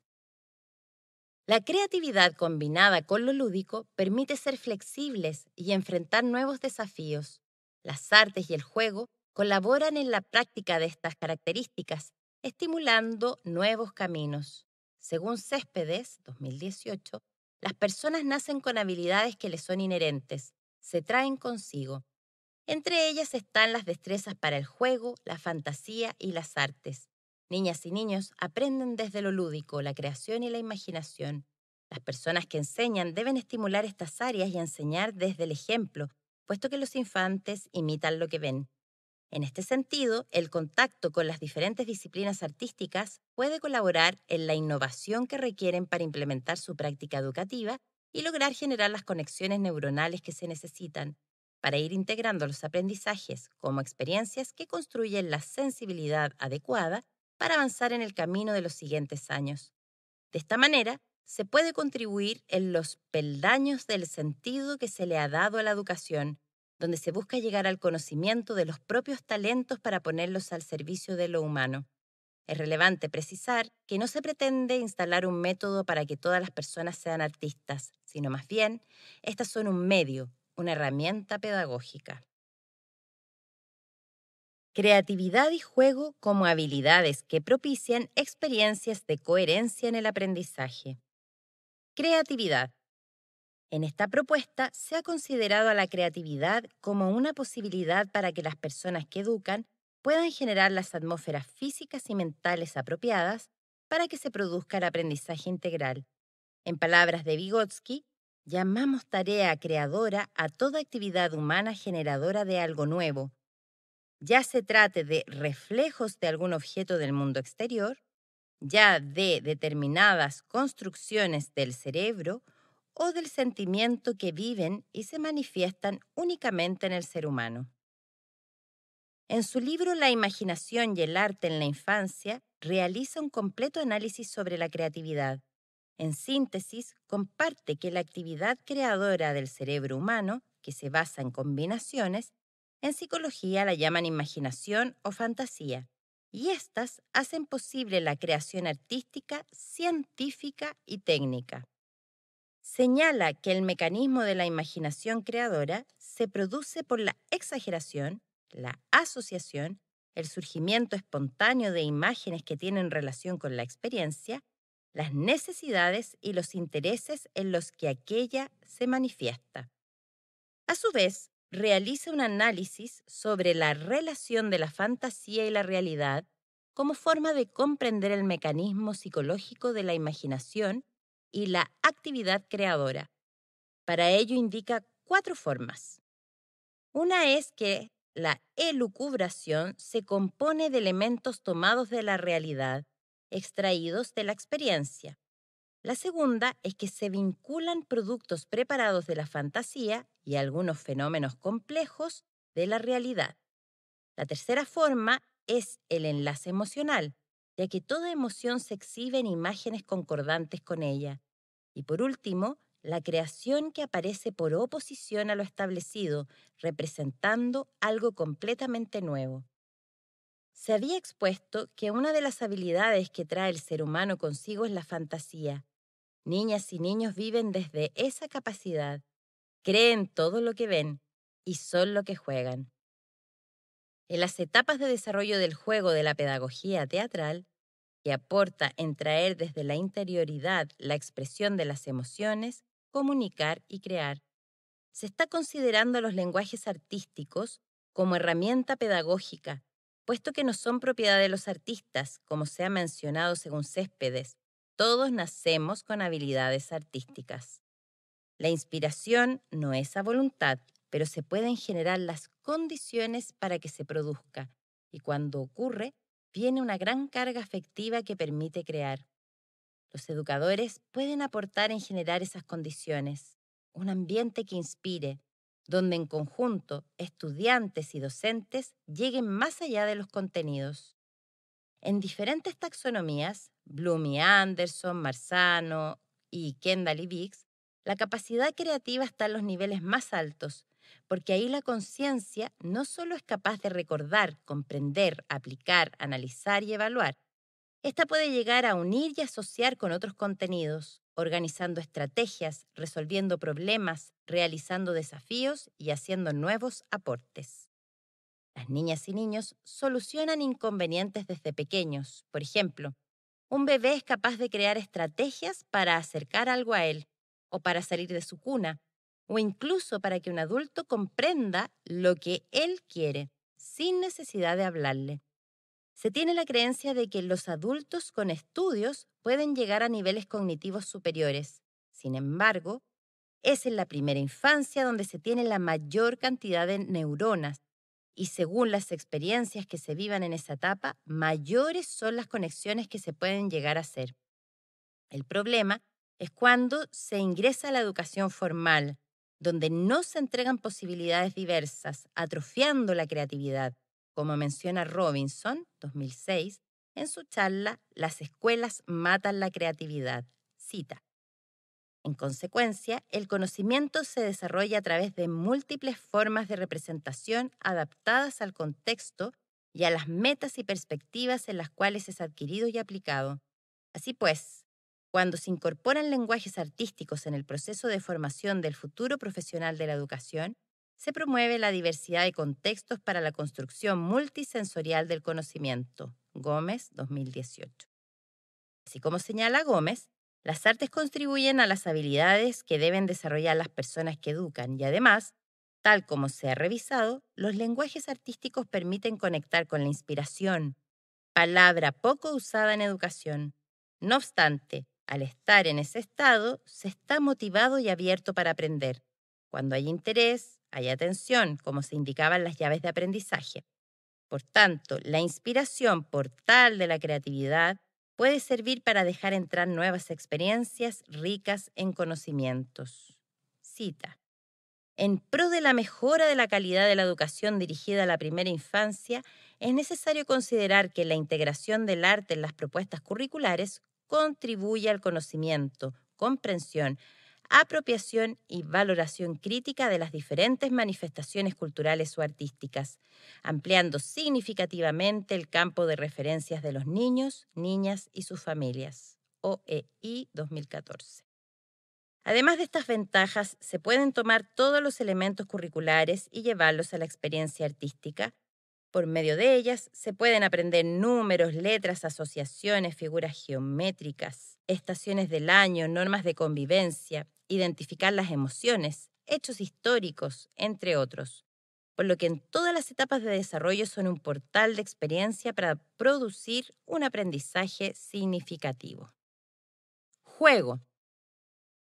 La creatividad combinada con lo lúdico permite ser flexibles y enfrentar nuevos desafíos. Las artes y el juego colaboran en la práctica de estas características, estimulando nuevos caminos. Según Céspedes, 2018, las personas nacen con habilidades que les son inherentes, se traen consigo. Entre ellas están las destrezas para el juego, la fantasía y las artes. Niñas y niños aprenden desde lo lúdico, la creación y la imaginación. Las personas que enseñan deben estimular estas áreas y enseñar desde el ejemplo, puesto que los infantes imitan lo que ven. En este sentido, el contacto con las diferentes disciplinas artísticas puede colaborar en la innovación que requieren para implementar su práctica educativa y lograr generar las conexiones neuronales que se necesitan para ir integrando los aprendizajes como experiencias que construyen la sensibilidad adecuada para avanzar en el camino de los siguientes años. De esta manera, se puede contribuir en los peldaños del sentido que se le ha dado a la educación, donde se busca llegar al conocimiento de los propios talentos para ponerlos al servicio de lo humano. Es relevante precisar que no se pretende instalar un método para que todas las personas sean artistas, sino más bien, estas son un medio, una herramienta pedagógica. Creatividad y juego como habilidades que propician experiencias de coherencia en el aprendizaje. Creatividad. En esta propuesta se ha considerado a la creatividad como una posibilidad para que las personas que educan puedan generar las atmósferas físicas y mentales apropiadas para que se produzca el aprendizaje integral. En palabras de Vygotsky, llamamos tarea creadora a toda actividad humana generadora de algo nuevo, ya se trate de reflejos de algún objeto del mundo exterior, ya de determinadas construcciones del cerebro o del sentimiento que viven y se manifiestan únicamente en el ser humano. En su libro La imaginación y el arte en la infancia, realiza un completo análisis sobre la creatividad. En síntesis, comparte que la actividad creadora del cerebro humano, que se basa en combinaciones, en psicología la llaman imaginación o fantasía, y estas hacen posible la creación artística, científica y técnica. Señala que el mecanismo de la imaginación creadora se produce por la exageración, la asociación, el surgimiento espontáneo de imágenes que tienen relación con la experiencia, las necesidades y los intereses en los que aquella se manifiesta. A su vez, realiza un análisis sobre la relación de la fantasía y la realidad como forma de comprender el mecanismo psicológico de la imaginación y la actividad creadora. Para ello indica 4 formas. Una es que la elucubración se compone de elementos tomados de la realidad, extraídos de la experiencia. La segunda es que se vinculan productos preparados de la fantasía y algunos fenómenos complejos de la realidad. La tercera forma es el enlace emocional, ya que toda emoción se exhibe en imágenes concordantes con ella. Y por último, la creación que aparece por oposición a lo establecido, representando algo completamente nuevo. Se había expuesto que una de las habilidades que trae el ser humano consigo es la fantasía. Niñas y niños viven desde esa capacidad, creen todo lo que ven y son lo que juegan. En las etapas de desarrollo del juego de la pedagogía teatral, que aporta en traer desde la interioridad la expresión de las emociones, comunicar y crear, se está considerando los lenguajes artísticos como herramienta pedagógica, puesto que no son propiedad de los artistas, como se ha mencionado según Céspedes. Todos nacemos con habilidades artísticas. La inspiración no es a voluntad, pero se pueden generar las condiciones para que se produzca, y cuando ocurre, viene una gran carga afectiva que permite crear. Los educadores pueden aportar en generar esas condiciones, un ambiente que inspire, donde en conjunto estudiantes y docentes lleguen más allá de los contenidos. En diferentes taxonomías, Bloom y Anderson, Marzano y Kendall y Biggs, la capacidad creativa está en los niveles más altos, porque ahí la conciencia no solo es capaz de recordar, comprender, aplicar, analizar y evaluar. Esta puede llegar a unir y asociar con otros contenidos, organizando estrategias, resolviendo problemas, realizando desafíos y haciendo nuevos aportes. Las niñas y niños solucionan inconvenientes desde pequeños. Por ejemplo, un bebé es capaz de crear estrategias para acercar algo a él, o para salir de su cuna, o incluso para que un adulto comprenda lo que él quiere, sin necesidad de hablarle. Se tiene la creencia de que los adultos con estudios pueden llegar a niveles cognitivos superiores. Sin embargo, es en la primera infancia donde se tiene la mayor cantidad de neuronas y según las experiencias que se vivan en esa etapa, mayores son las conexiones que se pueden llegar a hacer. El problema es cuando se ingresa a la educación formal, donde no se entregan posibilidades diversas, atrofiando la creatividad, como menciona Robinson, 2006, en su charla Las escuelas matan la creatividad. Cita: en consecuencia, el conocimiento se desarrolla a través de múltiples formas de representación adaptadas al contexto y a las metas y perspectivas en las cuales es adquirido y aplicado. Así pues, cuando se incorporan lenguajes artísticos en el proceso de formación del futuro profesional de la educación, se promueve la diversidad de contextos para la construcción multisensorial del conocimiento. Gómez, 2018. Así como señala Gómez, las artes contribuyen a las habilidades que deben desarrollar las personas que educan y además, tal como se ha revisado, los lenguajes artísticos permiten conectar con la inspiración, palabra poco usada en educación. No obstante, al estar en ese estado, se está motivado y abierto para aprender. Cuando hay interés, hay atención, como se indicaban las llaves de aprendizaje. Por tanto, la inspiración portal de la creatividad puede servir para dejar entrar nuevas experiencias ricas en conocimientos. Cita. En pro de la mejora de la calidad de la educación dirigida a la primera infancia, es necesario considerar que la integración del arte en las propuestas curriculares contribuye al conocimiento, comprensión, apropiación y valoración crítica de las diferentes manifestaciones culturales o artísticas, ampliando significativamente el campo de referencias de los niños, niñas y sus familias. OEI 2014. Además de estas ventajas, se pueden tomar todos los elementos curriculares y llevarlos a la experiencia artística. Por medio de ellas, se pueden aprender números, letras, asociaciones, figuras geométricas, estaciones del año, normas de convivencia, identificar las emociones, hechos históricos, entre otros. Por lo que en todas las etapas de desarrollo son un portal de experiencia para producir un aprendizaje significativo. Juego.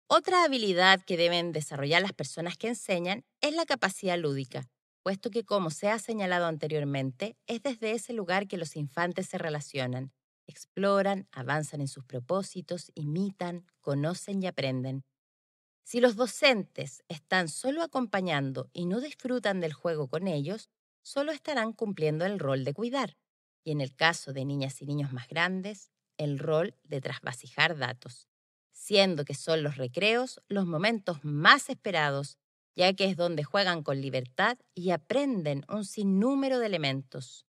Otra habilidad que deben desarrollar las personas que enseñan es la capacidad lúdica, puesto que, como se ha señalado anteriormente, es desde ese lugar que los infantes se relacionan, exploran, avanzan en sus propósitos, imitan, conocen y aprenden. Si los docentes están solo acompañando y no disfrutan del juego con ellos, solo estarán cumpliendo el rol de cuidar, y en el caso de niñas y niños más grandes, el rol de trasvasijar datos, siendo que son los recreos los momentos más esperados, ya que es donde juegan con libertad y aprenden un sinnúmero de elementos.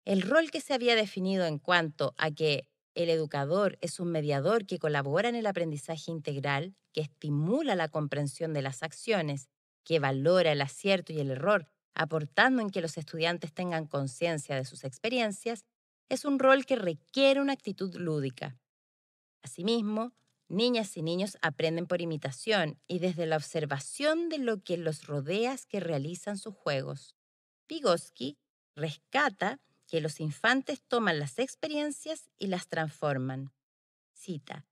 El rol que se había definido en cuanto a que el educador es un mediador que colabora en el aprendizaje integral, que estimula la comprensión de las acciones, que valora el acierto y el error, aportando en que los estudiantes tengan conciencia de sus experiencias, es un rol que requiere una actitud lúdica. Asimismo, niñas y niños aprenden por imitación y desde la observación de lo que los rodea que realizan sus juegos. Vygotsky rescata que los infantes toman las experiencias y las transforman. Cita.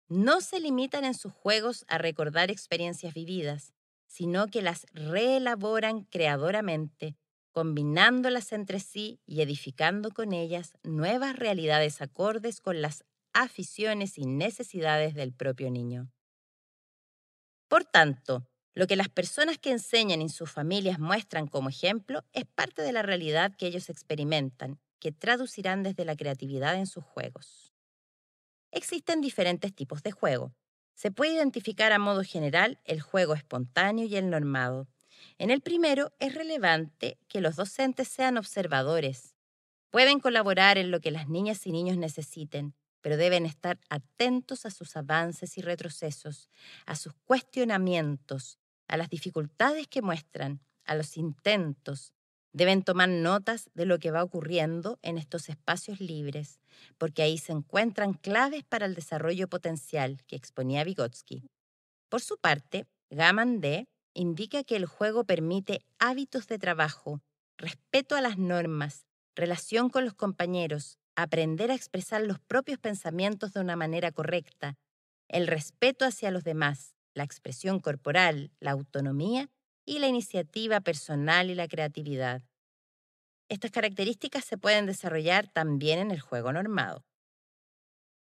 No se limitan en sus juegos a recordar experiencias vividas, sino que las reelaboran creadoramente, combinándolas entre sí y edificando con ellas nuevas realidades acordes con las aficiones y necesidades del propio niño. Por tanto, lo que las personas que enseñan y sus familias muestran como ejemplo es parte de la realidad que ellos experimentan, que traducirán desde la creatividad en sus juegos. Existen diferentes tipos de juego. Se puede identificar a modo general el juego espontáneo y el normado. En el primero es relevante que los docentes sean observadores. Pueden colaborar en lo que las niñas y niños necesiten, pero deben estar atentos a sus avances y retrocesos, a sus cuestionamientos, a las dificultades que muestran, a los intentos. Deben tomar notas de lo que va ocurriendo en estos espacios libres, porque ahí se encuentran claves para el desarrollo potencial que exponía Vygotsky. Por su parte, Gaman D. indica que el juego permite hábitos de trabajo, respeto a las normas, relación con los compañeros, aprender a expresar los propios pensamientos de una manera correcta, el respeto hacia los demás, la expresión corporal, la autonomía y la iniciativa personal y la creatividad. Estas características se pueden desarrollar también en el juego normado.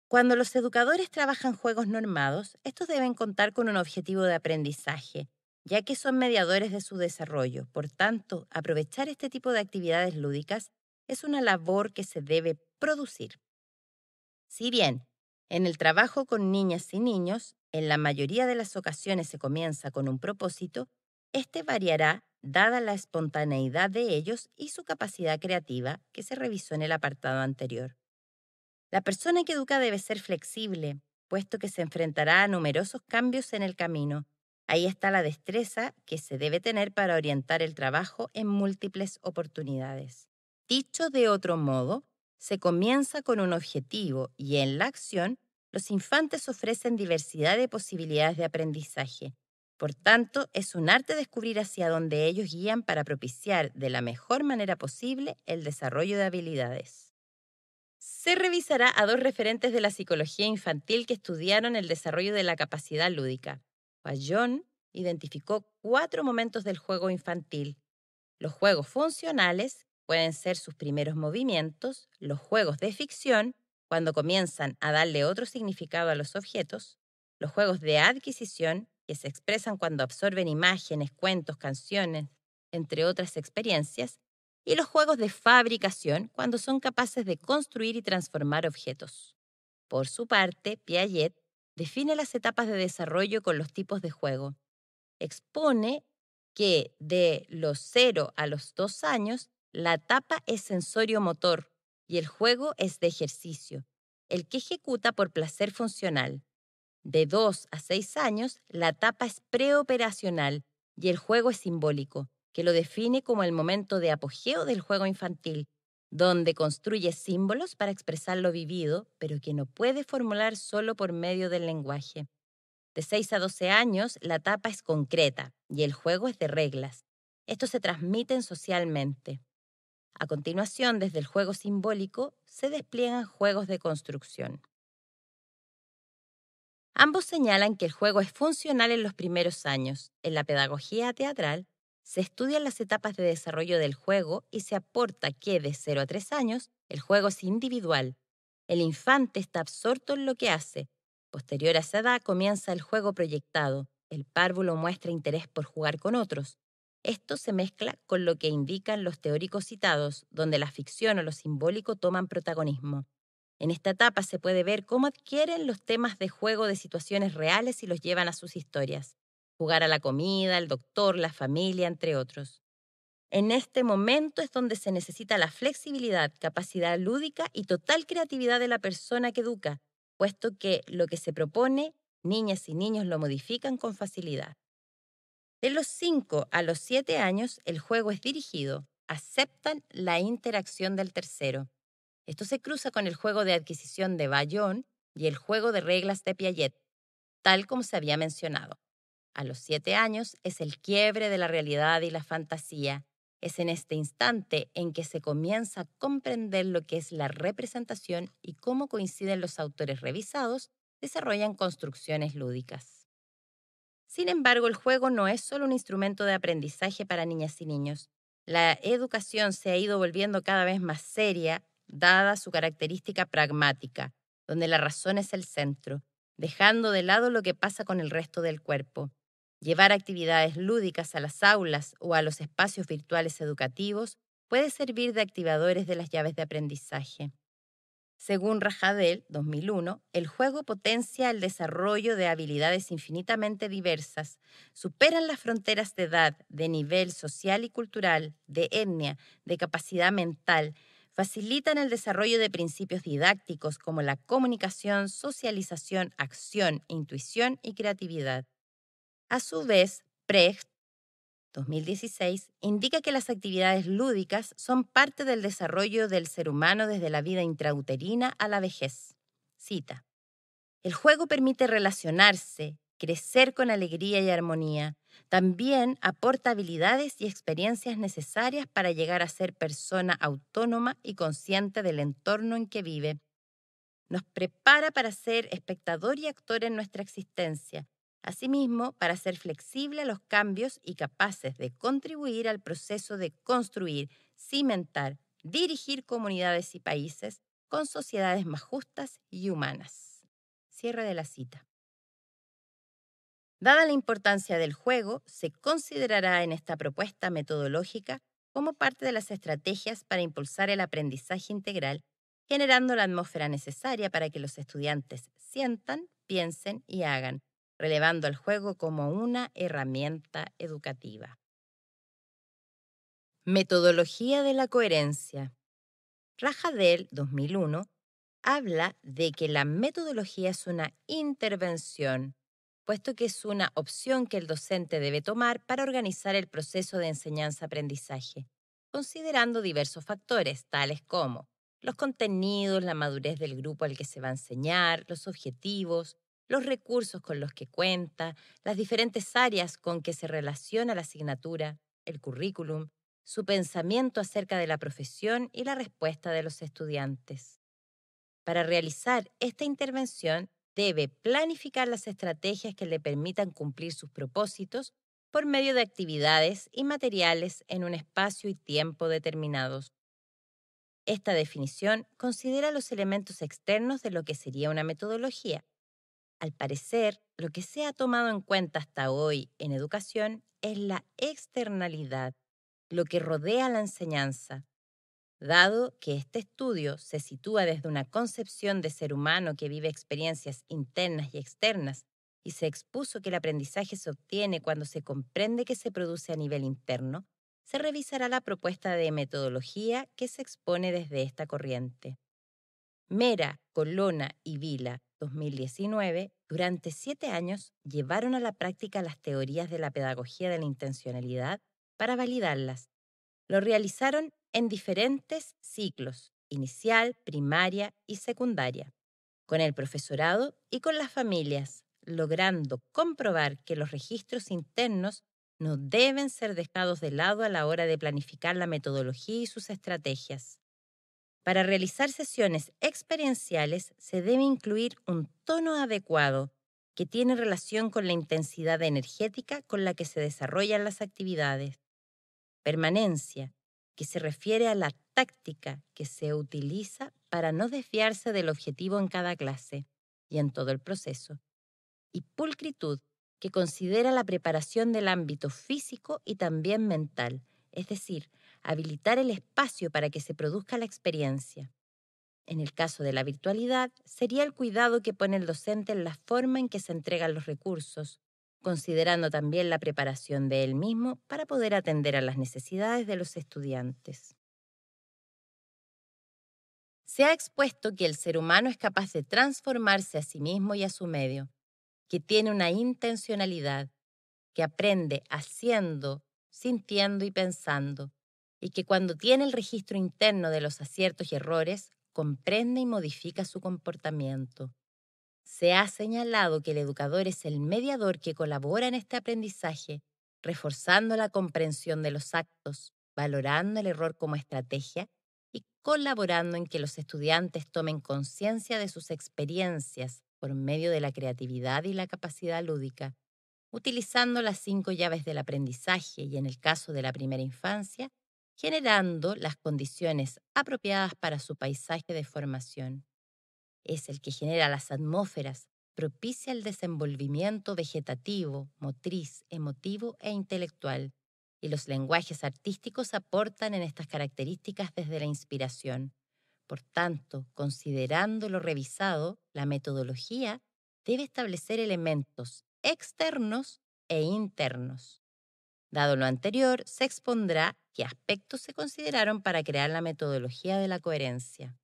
Cuando los educadores trabajan juegos normados, estos deben contar con un objetivo de aprendizaje, ya que son mediadores de su desarrollo. Por tanto, aprovechar este tipo de actividades lúdicas es una labor que se debe producir. Si bien, en el trabajo con niñas y niños, en la mayoría de las ocasiones se comienza con un propósito, este variará dada la espontaneidad de ellos y su capacidad creativa que se revisó en el apartado anterior. La persona que educa debe ser flexible, puesto que se enfrentará a numerosos cambios en el camino, Ahí está la destreza que se debe tener para orientar el trabajo en múltiples oportunidades. Dicho de otro modo, se comienza con un objetivo y en la acción, los infantes ofrecen diversidad de posibilidades de aprendizaje. Por tanto, es un arte descubrir hacia dónde ellos guían para propiciar de la mejor manera posible el desarrollo de habilidades. Se revisará a dos referentes de la psicología infantil que estudiaron el desarrollo de la capacidad lúdica. Fayon identificó 4 momentos del juego infantil. Los juegos funcionales pueden ser sus primeros movimientos, los juegos de ficción, cuando comienzan a darle otro significado a los objetos, los juegos de adquisición, que se expresan cuando absorben imágenes, cuentos, canciones, entre otras experiencias, y los juegos de fabricación, cuando son capaces de construir y transformar objetos. Por su parte, Piaget define las etapas de desarrollo con los tipos de juego. Expone que de los 0 a los 2 años, la etapa es sensorio-motor y el juego es de ejercicio, el que ejecuta por placer funcional. De 2 a 6 años, la etapa es preoperacional y el juego es simbólico, que lo define como el momento de apogeo del juego infantil, donde construye símbolos para expresar lo vivido, pero que no puede formular solo por medio del lenguaje. De 6 a 12 años, la etapa es concreta y el juego es de reglas. Estos se transmiten socialmente. A continuación, desde el juego simbólico, se despliegan juegos de construcción. Ambos señalan que el juego es funcional en los primeros años. En la pedagogía teatral, se estudian las etapas de desarrollo del juego y se aporta que de 0 a 3 años, el juego es individual. El infante está absorto en lo que hace. Posterior a esa edad comienza el juego proyectado. El párvulo muestra interés por jugar con otros. Esto se mezcla con lo que indican los teóricos citados, donde la ficción o lo simbólico toman protagonismo. En esta etapa se puede ver cómo adquieren los temas de juego de situaciones reales y los llevan a sus historias. Jugar a la comida, el doctor, la familia, entre otros. En este momento es donde se necesita la flexibilidad, capacidad lúdica y total creatividad de la persona que educa, puesto que lo que se propone, niñas y niños lo modifican con facilidad. De los 5 a los 7 años, el juego es dirigido, aceptan la interacción del tercero. Esto se cruza con el juego de adquisición de Bayon y el juego de reglas de Piaget, tal como se había mencionado. A los 7 años es el quiebre de la realidad y la fantasía. Es en este instante en que se comienza a comprender lo que es la representación y cómo coinciden los autores revisados, desarrollan construcciones lúdicas. Sin embargo, el juego no es solo un instrumento de aprendizaje para niñas y niños. La educación se ha ido volviendo cada vez más seria, dada su característica pragmática, donde la razón es el centro, dejando de lado lo que pasa con el resto del cuerpo. Llevar actividades lúdicas a las aulas o a los espacios virtuales educativos puede servir de activadores de las llaves de aprendizaje. Según Rajadel, 2001, el juego potencia el desarrollo de habilidades infinitamente diversas, superan las fronteras de edad, de nivel social y cultural, de etnia, de capacidad mental, facilitan el desarrollo de principios didácticos como la comunicación, socialización, acción, intuición y creatividad. A su vez, Precht 2016, indica que las actividades lúdicas son parte del desarrollo del ser humano desde la vida intrauterina a la vejez. Cita: el juego permite relacionarse, crecer con alegría y armonía. También aporta habilidades y experiencias necesarias para llegar a ser persona autónoma y consciente del entorno en que vive. Nos prepara para ser espectador y actor en nuestra existencia. Asimismo, para ser flexible a los cambios y capaces de contribuir al proceso de construir, cimentar, dirigir comunidades y países con sociedades más justas y humanas. Cierre de la cita. Dada la importancia del juego, se considerará en esta propuesta metodológica como parte de las estrategias para impulsar el aprendizaje integral, generando la atmósfera necesaria para que los estudiantes sientan, piensen y hagan, relevando al juego como una herramienta educativa. Metodología de la coherencia. Rajadel, 2001, habla de que la metodología es una intervención. puesto que es una opción que el docente debe tomar para organizar el proceso de enseñanza-aprendizaje, considerando diversos factores, tales como los contenidos, la madurez del grupo al que se va a enseñar, los objetivos, los recursos con los que cuenta, las diferentes áreas con que se relaciona la asignatura, el currículum, su pensamiento acerca de la profesión y la respuesta de los estudiantes. Para realizar esta intervención, debe planificar las estrategias que le permitan cumplir sus propósitos por medio de actividades y materiales en un espacio y tiempo determinados. Esta definición considera los elementos externos de lo que sería una metodología. Al parecer, lo que se ha tomado en cuenta hasta hoy en educación es la externalidad, lo que rodea la enseñanza. Dado que este estudio se sitúa desde una concepción de ser humano que vive experiencias internas y externas, y se expuso que el aprendizaje se obtiene cuando se comprende que se produce a nivel interno, se revisará la propuesta de metodología que se expone desde esta corriente. Mera, Colonna y Vila, 2019, durante 7 años llevaron a la práctica las teorías de la pedagogía de la intencionalidad para validarlas. Lo realizaron en diferentes ciclos, inicial, primaria y secundaria, con el profesorado y con las familias, logrando comprobar que los registros internos no deben ser dejados de lado a la hora de planificar la metodología y sus estrategias. Para realizar sesiones experienciales se debe incluir un tono adecuado que tiene relación con la intensidad energética con la que se desarrollan las actividades. Permanencia, que se refiere a la táctica que se utiliza para no desviarse del objetivo en cada clase y en todo el proceso. Y pulcritud, que considera la preparación del ámbito físico y también mental, es decir, habilitar el espacio para que se produzca la experiencia. En el caso de la virtualidad, sería el cuidado que pone el docente en la forma en que se entregan los recursos, considerando también la preparación de él mismo para poder atender a las necesidades de los estudiantes. Se ha expuesto que el ser humano es capaz de transformarse a sí mismo y a su medio, que tiene una intencionalidad, que aprende haciendo, sintiendo y pensando, y que cuando tiene el registro interno de los aciertos y errores, comprende y modifica su comportamiento. Se ha señalado que el educador es el mediador que colabora en este aprendizaje, reforzando la comprensión de los actos, valorando el error como estrategia y colaborando en que los estudiantes tomen conciencia de sus experiencias por medio de la creatividad y la capacidad lúdica, utilizando las 5 llaves del aprendizaje y, en el caso de la primera infancia, generando las condiciones apropiadas para su paisaje de formación. Es el que genera las atmósferas, propicia el desenvolvimiento vegetativo, motriz, emotivo e intelectual, y los lenguajes artísticos aportan en estas características desde la inspiración. Por tanto, considerando lo revisado, la metodología debe establecer elementos externos e internos. Dado lo anterior, se expondrá qué aspectos se consideraron para crear la metodología de la coherencia.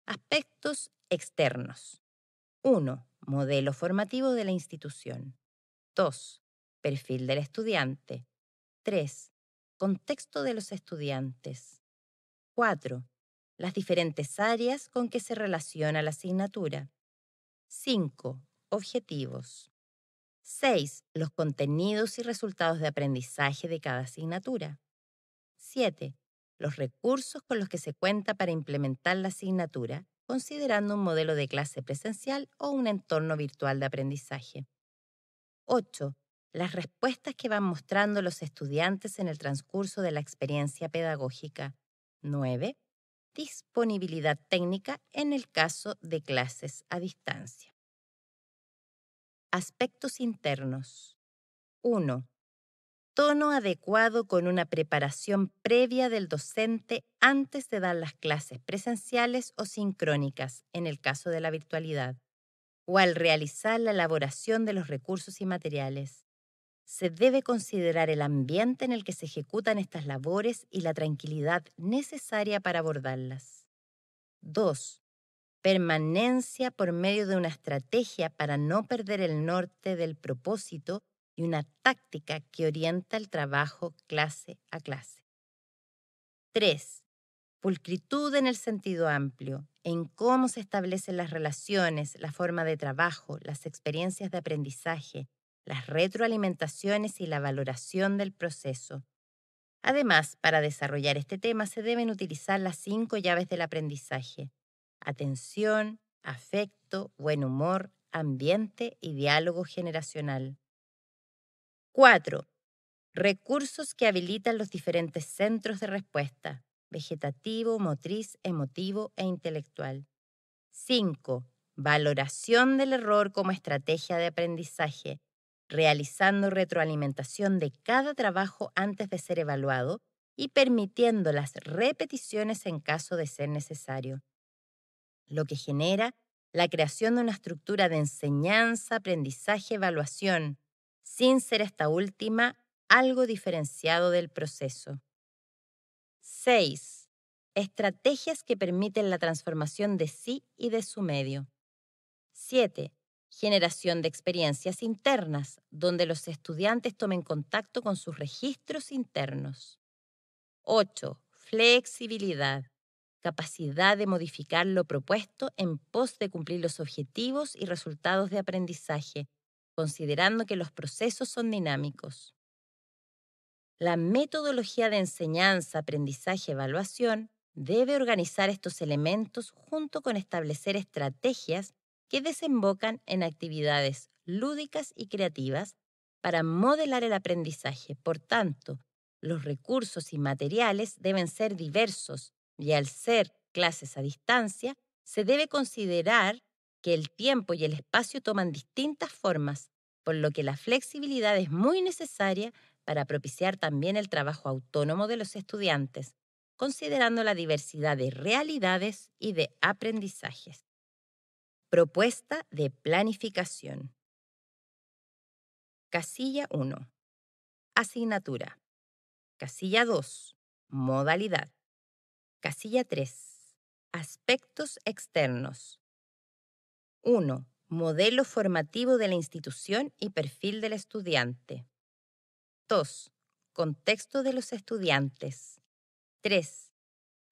Aspectos externos. 1. Modelo formativo de la institución. 2. Perfil del estudiante. 3. Contexto de los estudiantes. 4. Las diferentes áreas con que se relaciona la asignatura. 5. Objetivos. 6. Los contenidos y resultados de aprendizaje de cada asignatura. 7. Los recursos con los que se cuenta para implementar la asignatura, considerando un modelo de clase presencial o un entorno virtual de aprendizaje. 8. Las respuestas que van mostrando los estudiantes en el transcurso de la experiencia pedagógica. 9. Disponibilidad técnica en el caso de clases a distancia. Aspectos internos. 1. Tono adecuado con una preparación previa del docente antes de dar las clases presenciales o sincrónicas, en el caso de la virtualidad, o al realizar la elaboración de los recursos y materiales. Se debe considerar el ambiente en el que se ejecutan estas labores y la tranquilidad necesaria para abordarlas. 2. permanencia por medio de una estrategia para no perder el norte del propósito y una táctica que orienta el trabajo clase a clase. 3. Pulcritud en el sentido amplio, en cómo se establecen las relaciones, la forma de trabajo, las experiencias de aprendizaje, las retroalimentaciones y la valoración del proceso. Además, para desarrollar este tema se deben utilizar las 5 llaves del aprendizaje: atención, afecto, buen humor, ambiente y diálogo generacional. 4. Recursos que habilitan los diferentes centros de respuesta: vegetativo, motriz, emotivo e intelectual. 5. Valoración del error como estrategia de aprendizaje, realizando retroalimentación de cada trabajo antes de ser evaluado y permitiendo las repeticiones en caso de ser necesario, lo que genera la creación de una estructura de enseñanza, aprendizaje, evaluación, sin ser esta última algo diferenciado del proceso. 6. Estrategias que permiten la transformación de sí y de su medio. 7. Generación de experiencias internas, donde los estudiantes tomen contacto con sus registros internos. 8. Flexibilidad. Capacidad de modificar lo propuesto en pos de cumplir los objetivos y resultados de aprendizaje, considerando que los procesos son dinámicos. La metodología de enseñanza, aprendizaje, evaluación debe organizar estos elementos junto con establecer estrategias que desembocan en actividades lúdicas y creativas para modelar el aprendizaje. Por tanto, los recursos y materiales deben ser diversos y al ser clases a distancia, se debe considerar que el tiempo y el espacio toman distintas formas, por lo que la flexibilidad es muy necesaria para propiciar también el trabajo autónomo de los estudiantes, considerando la diversidad de realidades y de aprendizajes. Propuesta de planificación. Casilla 1. Asignatura. Casilla 2. Modalidad. Casilla 3. Aspectos externos. 1. Modelo formativo de la institución y perfil del estudiante. 2. Contexto de los estudiantes. 3.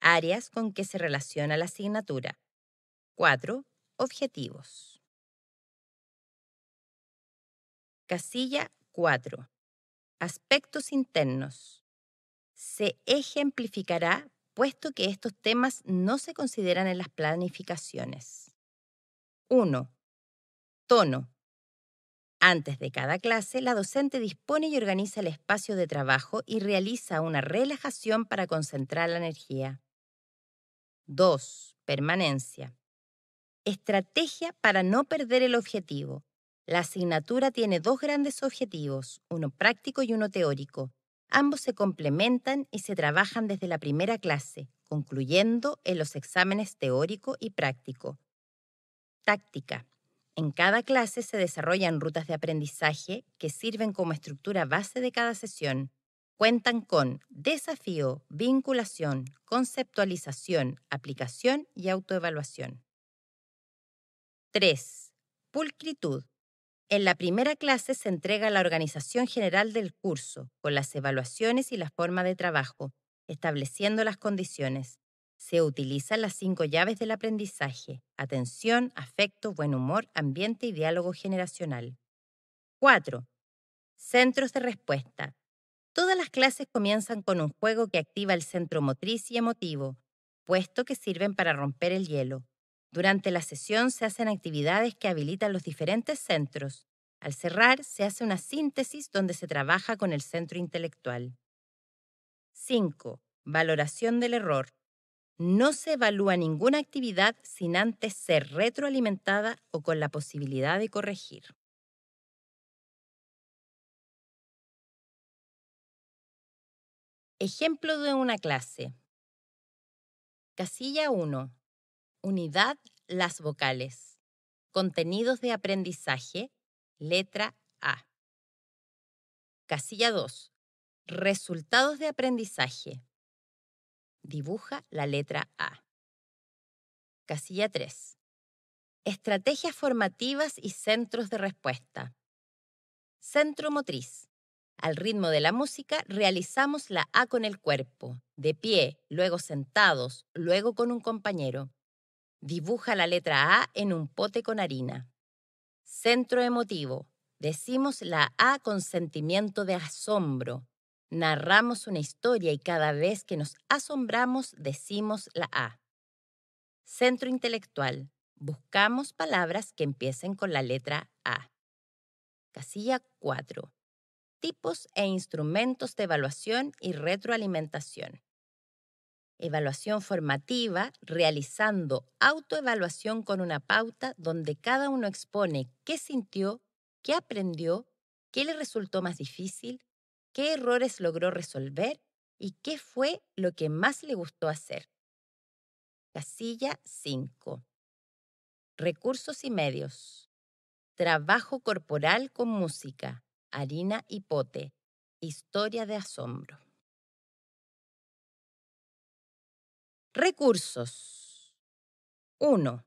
Áreas con que se relaciona la asignatura. 4. Objetivos. Casilla 4. Aspectos internos. Se ejemplificará puesto que estos temas no se consideran en las planificaciones. 1. Tono. Antes de cada clase, la docente dispone y organiza el espacio de trabajo y realiza una relajación para concentrar la energía. 2. Permanencia. Estrategia para no perder el objetivo. La asignatura tiene 2 grandes objetivos, uno práctico y uno teórico. Ambos se complementan y se trabajan desde la primera clase, concluyendo en los exámenes teórico y práctico. Táctica. En cada clase se desarrollan rutas de aprendizaje que sirven como estructura base de cada sesión. Cuentan con desafío, vinculación, conceptualización, aplicación y autoevaluación. 3. Pulcritud. En la primera clase se entrega la organización general del curso, con las evaluaciones y la forma de trabajo, estableciendo las condiciones. Se utilizan las 5 llaves del aprendizaje: atención, afecto, buen humor, ambiente y diálogo generacional. 4. Centros de respuesta. Todas las clases comienzan con un juego que activa el centro motriz y emotivo, puesto que sirven para romper el hielo. Durante la sesión se hacen actividades que habilitan los diferentes centros. Al cerrar, se hace una síntesis donde se trabaja con el centro intelectual. 5. Valoración del error. No se evalúa ninguna actividad sin antes ser retroalimentada o con la posibilidad de corregir. Ejemplo de una clase. Casilla 1. Unidad: las vocales. Contenidos de aprendizaje. Letra A. Casilla 2. Resultados de aprendizaje. Dibuja la letra A. Casilla 3. Estrategias formativas y centros de respuesta. Centro motriz. Al ritmo de la música realizamos la A con el cuerpo, de pie, luego sentados, luego con un compañero. Dibuja la letra A en un pote con harina. Centro emotivo. Decimos la A con sentimiento de asombro. Narramos una historia y cada vez que nos asombramos decimos la A. Centro intelectual. Buscamos palabras que empiecen con la letra A. Casilla 4. Tipos e instrumentos de evaluación y retroalimentación. Evaluación formativa, realizando autoevaluación con una pauta donde cada uno expone qué sintió, qué aprendió, qué le resultó más difícil, qué errores logró resolver y qué fue lo que más le gustó hacer. Casilla 5. Recursos y medios. Trabajo corporal con música, harina y pote, historia de asombro. Recursos. 1.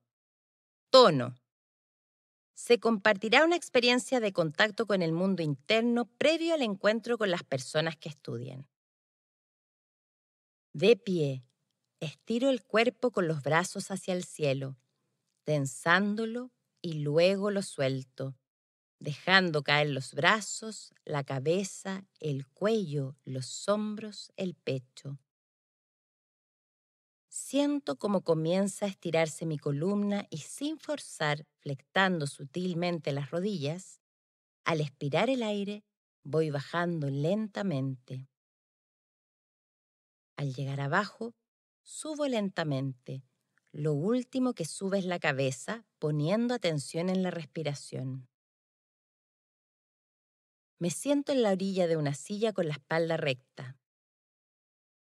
Tono. Se compartirá una experiencia de contacto con el mundo interno previo al encuentro con las personas que estudian. De pie, estiro el cuerpo con los brazos hacia el cielo, tensándolo y luego lo suelto, dejando caer los brazos, la cabeza, el cuello, los hombros, el pecho. Siento cómo comienza a estirarse mi columna y sin forzar, flectando sutilmente las rodillas, al expirar el aire, voy bajando lentamente. Al llegar abajo, subo lentamente. Lo último que sube es la cabeza, poniendo atención en la respiración. Me siento en la orilla de una silla con la espalda recta.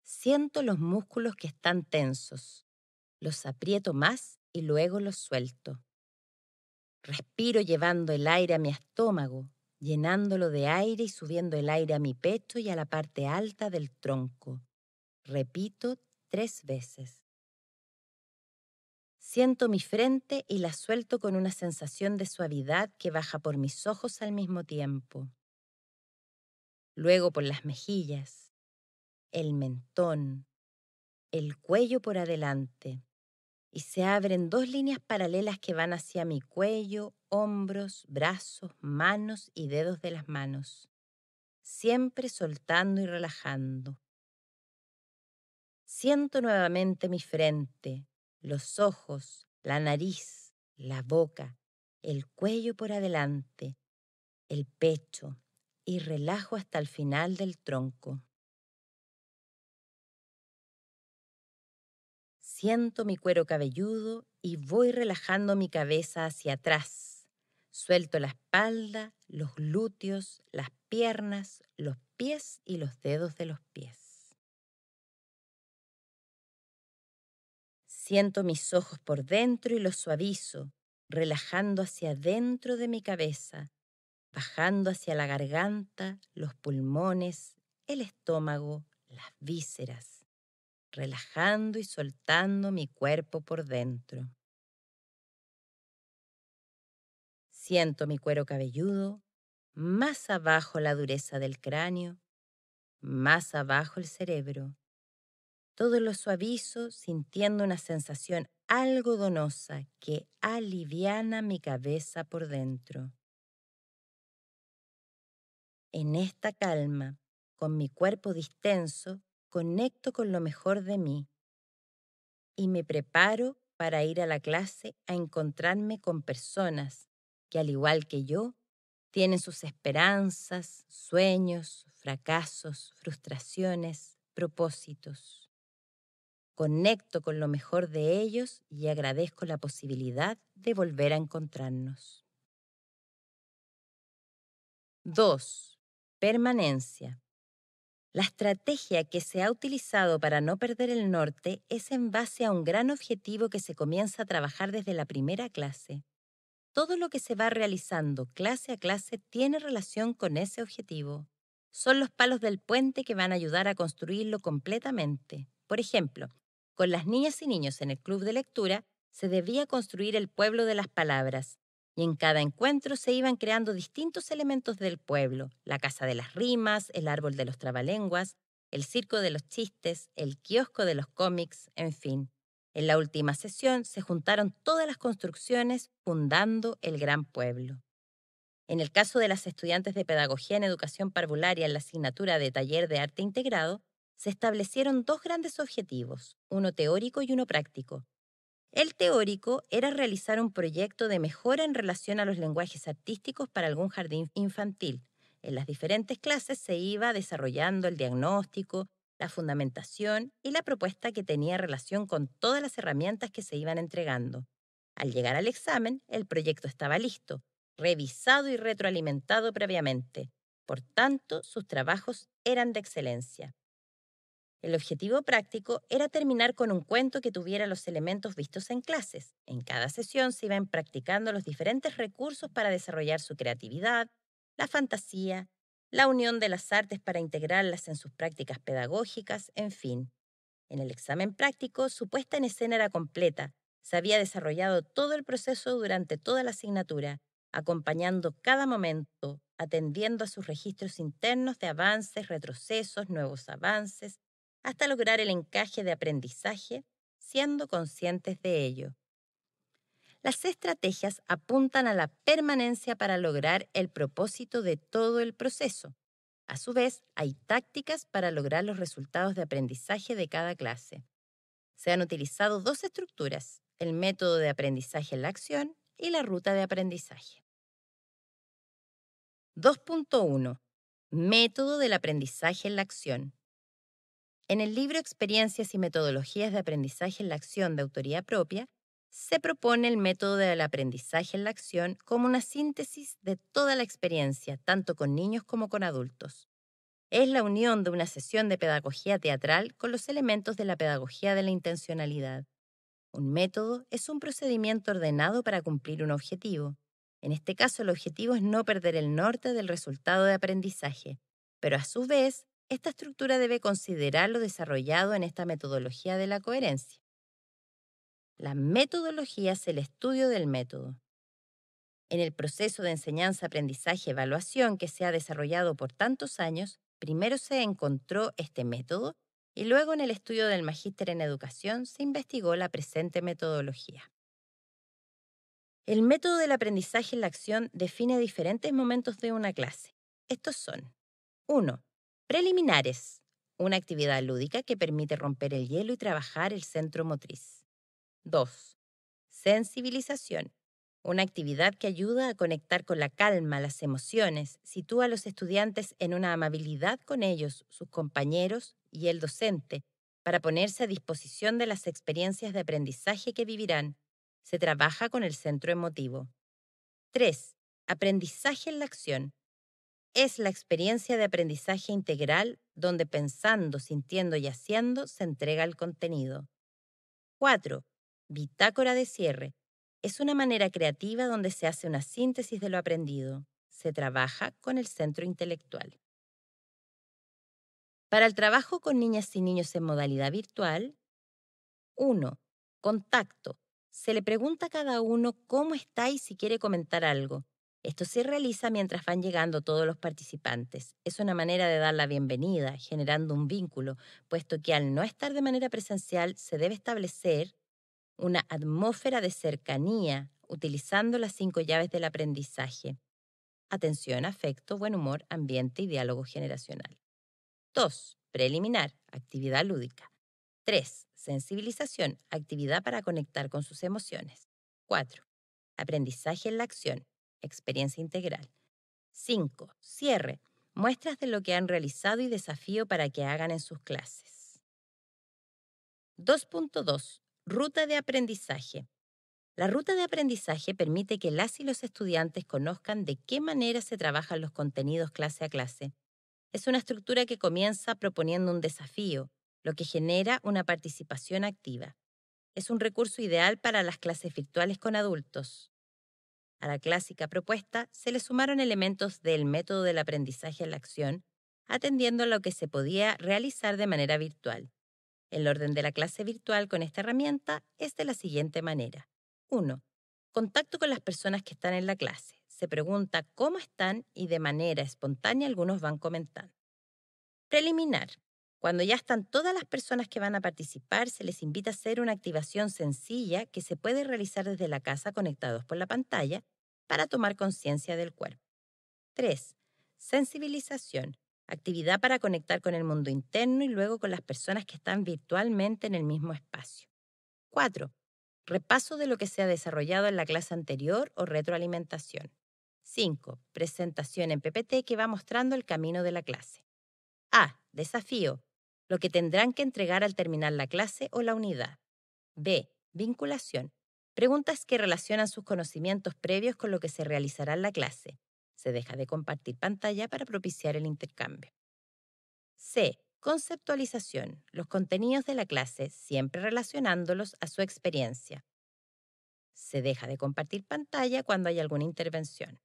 Siento los músculos que están tensos. Los aprieto más y luego los suelto. Respiro llevando el aire a mi estómago, llenándolo de aire y subiendo el aire a mi pecho y a la parte alta del tronco. Repito 3 veces. Siento mi frente y la suelto con una sensación de suavidad que baja por mis ojos al mismo tiempo. Luego por las mejillas, el mentón, el cuello por adelante. Y se abren 2 líneas paralelas que van hacia mi cuello, hombros, brazos, manos y dedos de las manos, siempre soltando y relajando. Siento nuevamente mi frente, los ojos, la nariz, la boca, el cuello por adelante, el pecho y relajo hasta el final del tronco. Siento mi cuero cabelludo y voy relajando mi cabeza hacia atrás. Suelto la espalda, los glúteos, las piernas, los pies y los dedos de los pies. Siento mis ojos por dentro y los suavizo, relajando hacia adentro de mi cabeza, bajando hacia la garganta, los pulmones, el estómago, las vísceras, relajando y soltando mi cuerpo por dentro. Siento mi cuero cabelludo, más abajo la dureza del cráneo, más abajo el cerebro. Todo lo suavizo sintiendo una sensación algodonosa que aliviana mi cabeza por dentro. En esta calma, con mi cuerpo distenso, conecto con lo mejor de mí y me preparo para ir a la clase a encontrarme con personas que, al igual que yo, tienen sus esperanzas, sueños, fracasos, frustraciones, propósitos. Conecto con lo mejor de ellos y agradezco la posibilidad de volver a encontrarnos. 2. Permanencia. La estrategia que se ha utilizado para no perder el norte es en base a un gran objetivo que se comienza a trabajar desde la primera clase. Todo lo que se va realizando clase a clase tiene relación con ese objetivo. Son los palos del puente que van a ayudar a construirlo completamente. Por ejemplo, con las niñas y niños en el club de lectura, se debía construir el pueblo de las palabras, y en cada encuentro se iban creando distintos elementos del pueblo: la casa de las rimas, el árbol de los trabalenguas, el circo de los chistes, el kiosco de los cómics, en fin. En la última sesión se juntaron todas las construcciones fundando el gran pueblo. En el caso de las estudiantes de Pedagogía en Educación Parvularia en la asignatura de Taller de Arte Integrado, se establecieron dos grandes objetivos, uno teórico y uno práctico. El teórico era realizar un proyecto de mejora en relación a los lenguajes artísticos para algún jardín infantil. En las diferentes clases se iba desarrollando el diagnóstico, la fundamentación y la propuesta que tenía relación con todas las herramientas que se iban entregando. Al llegar al examen, el proyecto estaba listo, revisado y retroalimentado previamente. Por tanto, sus trabajos eran de excelencia. El objetivo práctico era terminar con un cuento que tuviera los elementos vistos en clases. En cada sesión se iban practicando los diferentes recursos para desarrollar su creatividad, la fantasía, la unión de las artes para integrarlas en sus prácticas pedagógicas, en fin. En el examen práctico, su puesta en escena era completa. Se había desarrollado todo el proceso durante toda la asignatura, acompañando cada momento, atendiendo a sus registros internos de avances, retrocesos, nuevos avances, hasta lograr el encaje de aprendizaje, siendo conscientes de ello. Las estrategias apuntan a la permanencia para lograr el propósito de todo el proceso. A su vez, hay tácticas para lograr los resultados de aprendizaje de cada clase. Se han utilizado dos estructuras: el método de aprendizaje en la acción y la ruta de aprendizaje. 2.1. Método del aprendizaje en la acción. En el libro Experiencias y metodologías de aprendizaje en la acción de autoría propia, se propone el método del aprendizaje en la acción como una síntesis de toda la experiencia, tanto con niños como con adultos. Es la unión de una sesión de pedagogía teatral con los elementos de la pedagogía de la intencionalidad. Un método es un procedimiento ordenado para cumplir un objetivo. En este caso, el objetivo es no perder el norte del resultado de aprendizaje, pero a su vez, esta estructura debe considerar lo desarrollado en esta metodología de la coherencia. La metodología es el estudio del método. En el proceso de enseñanza-aprendizaje-evaluación que se ha desarrollado por tantos años, primero se encontró este método y luego en el estudio del Magíster en Educación se investigó la presente metodología. El método del aprendizaje en la acción define diferentes momentos de una clase. Estos son: 1. Preliminares, una actividad lúdica que permite romper el hielo y trabajar el centro motriz. 2. Sensibilización, una actividad que ayuda a conectar con la calma, las emociones, sitúa a los estudiantes en una amabilidad con ellos, sus compañeros y el docente, para ponerse a disposición de las experiencias de aprendizaje que vivirán. Se trabaja con el centro emotivo. 3. Aprendizaje en la acción. Es la experiencia de aprendizaje integral donde pensando, sintiendo y haciendo se entrega el contenido. 4. Bitácora de cierre. Es una manera creativa donde se hace una síntesis de lo aprendido. Se trabaja con el centro intelectual. Para el trabajo con niñas y niños en modalidad virtual: 1. Contacto. Se le pregunta a cada uno cómo está y si quiere comentar algo. Esto se realiza mientras van llegando todos los participantes. Es una manera de dar la bienvenida, generando un vínculo, puesto que al no estar de manera presencial se debe establecer una atmósfera de cercanía, utilizando las 5 llaves del aprendizaje: atención, afecto, buen humor, ambiente y diálogo generacional. 2. Preliminar, actividad lúdica. 3. Sensibilización, actividad para conectar con sus emociones. 4. Aprendizaje en la acción, experiencia integral. 5. Cierre, muestras de lo que han realizado y desafío para que hagan en sus clases. 2.2. Ruta de aprendizaje. La ruta de aprendizaje permite que las y los estudiantes conozcan de qué manera se trabajan los contenidos clase a clase. Es una estructura que comienza proponiendo un desafío, lo que genera una participación activa. Es un recurso ideal para las clases virtuales con adultos. A la clásica propuesta se le sumaron elementos del método del aprendizaje en la acción, atendiendo a lo que se podía realizar de manera virtual. El orden de la clase virtual con esta herramienta es de la siguiente manera. 1. Contacto con las personas que están en la clase. Se pregunta cómo están y de manera espontánea algunos van comentando. Preliminar. Cuando ya están todas las personas que van a participar, se les invita a hacer una activación sencilla que se puede realizar desde la casa conectados por la pantalla para tomar conciencia del cuerpo. 3. Sensibilización. Actividad para conectar con el mundo interno y luego con las personas que están virtualmente en el mismo espacio. 4. Repaso de lo que se ha desarrollado en la clase anterior o retroalimentación. 5. Presentación en PPT que va mostrando el camino de la clase. A. Desafío. Lo que tendrán que entregar al terminar la clase o la unidad. B. Vinculación. Preguntas que relacionan sus conocimientos previos con lo que se realizará en la clase. Se deja de compartir pantalla para propiciar el intercambio. C. Conceptualización. Los contenidos de la clase, siempre relacionándolos a su experiencia. Se deja de compartir pantalla cuando hay alguna intervención.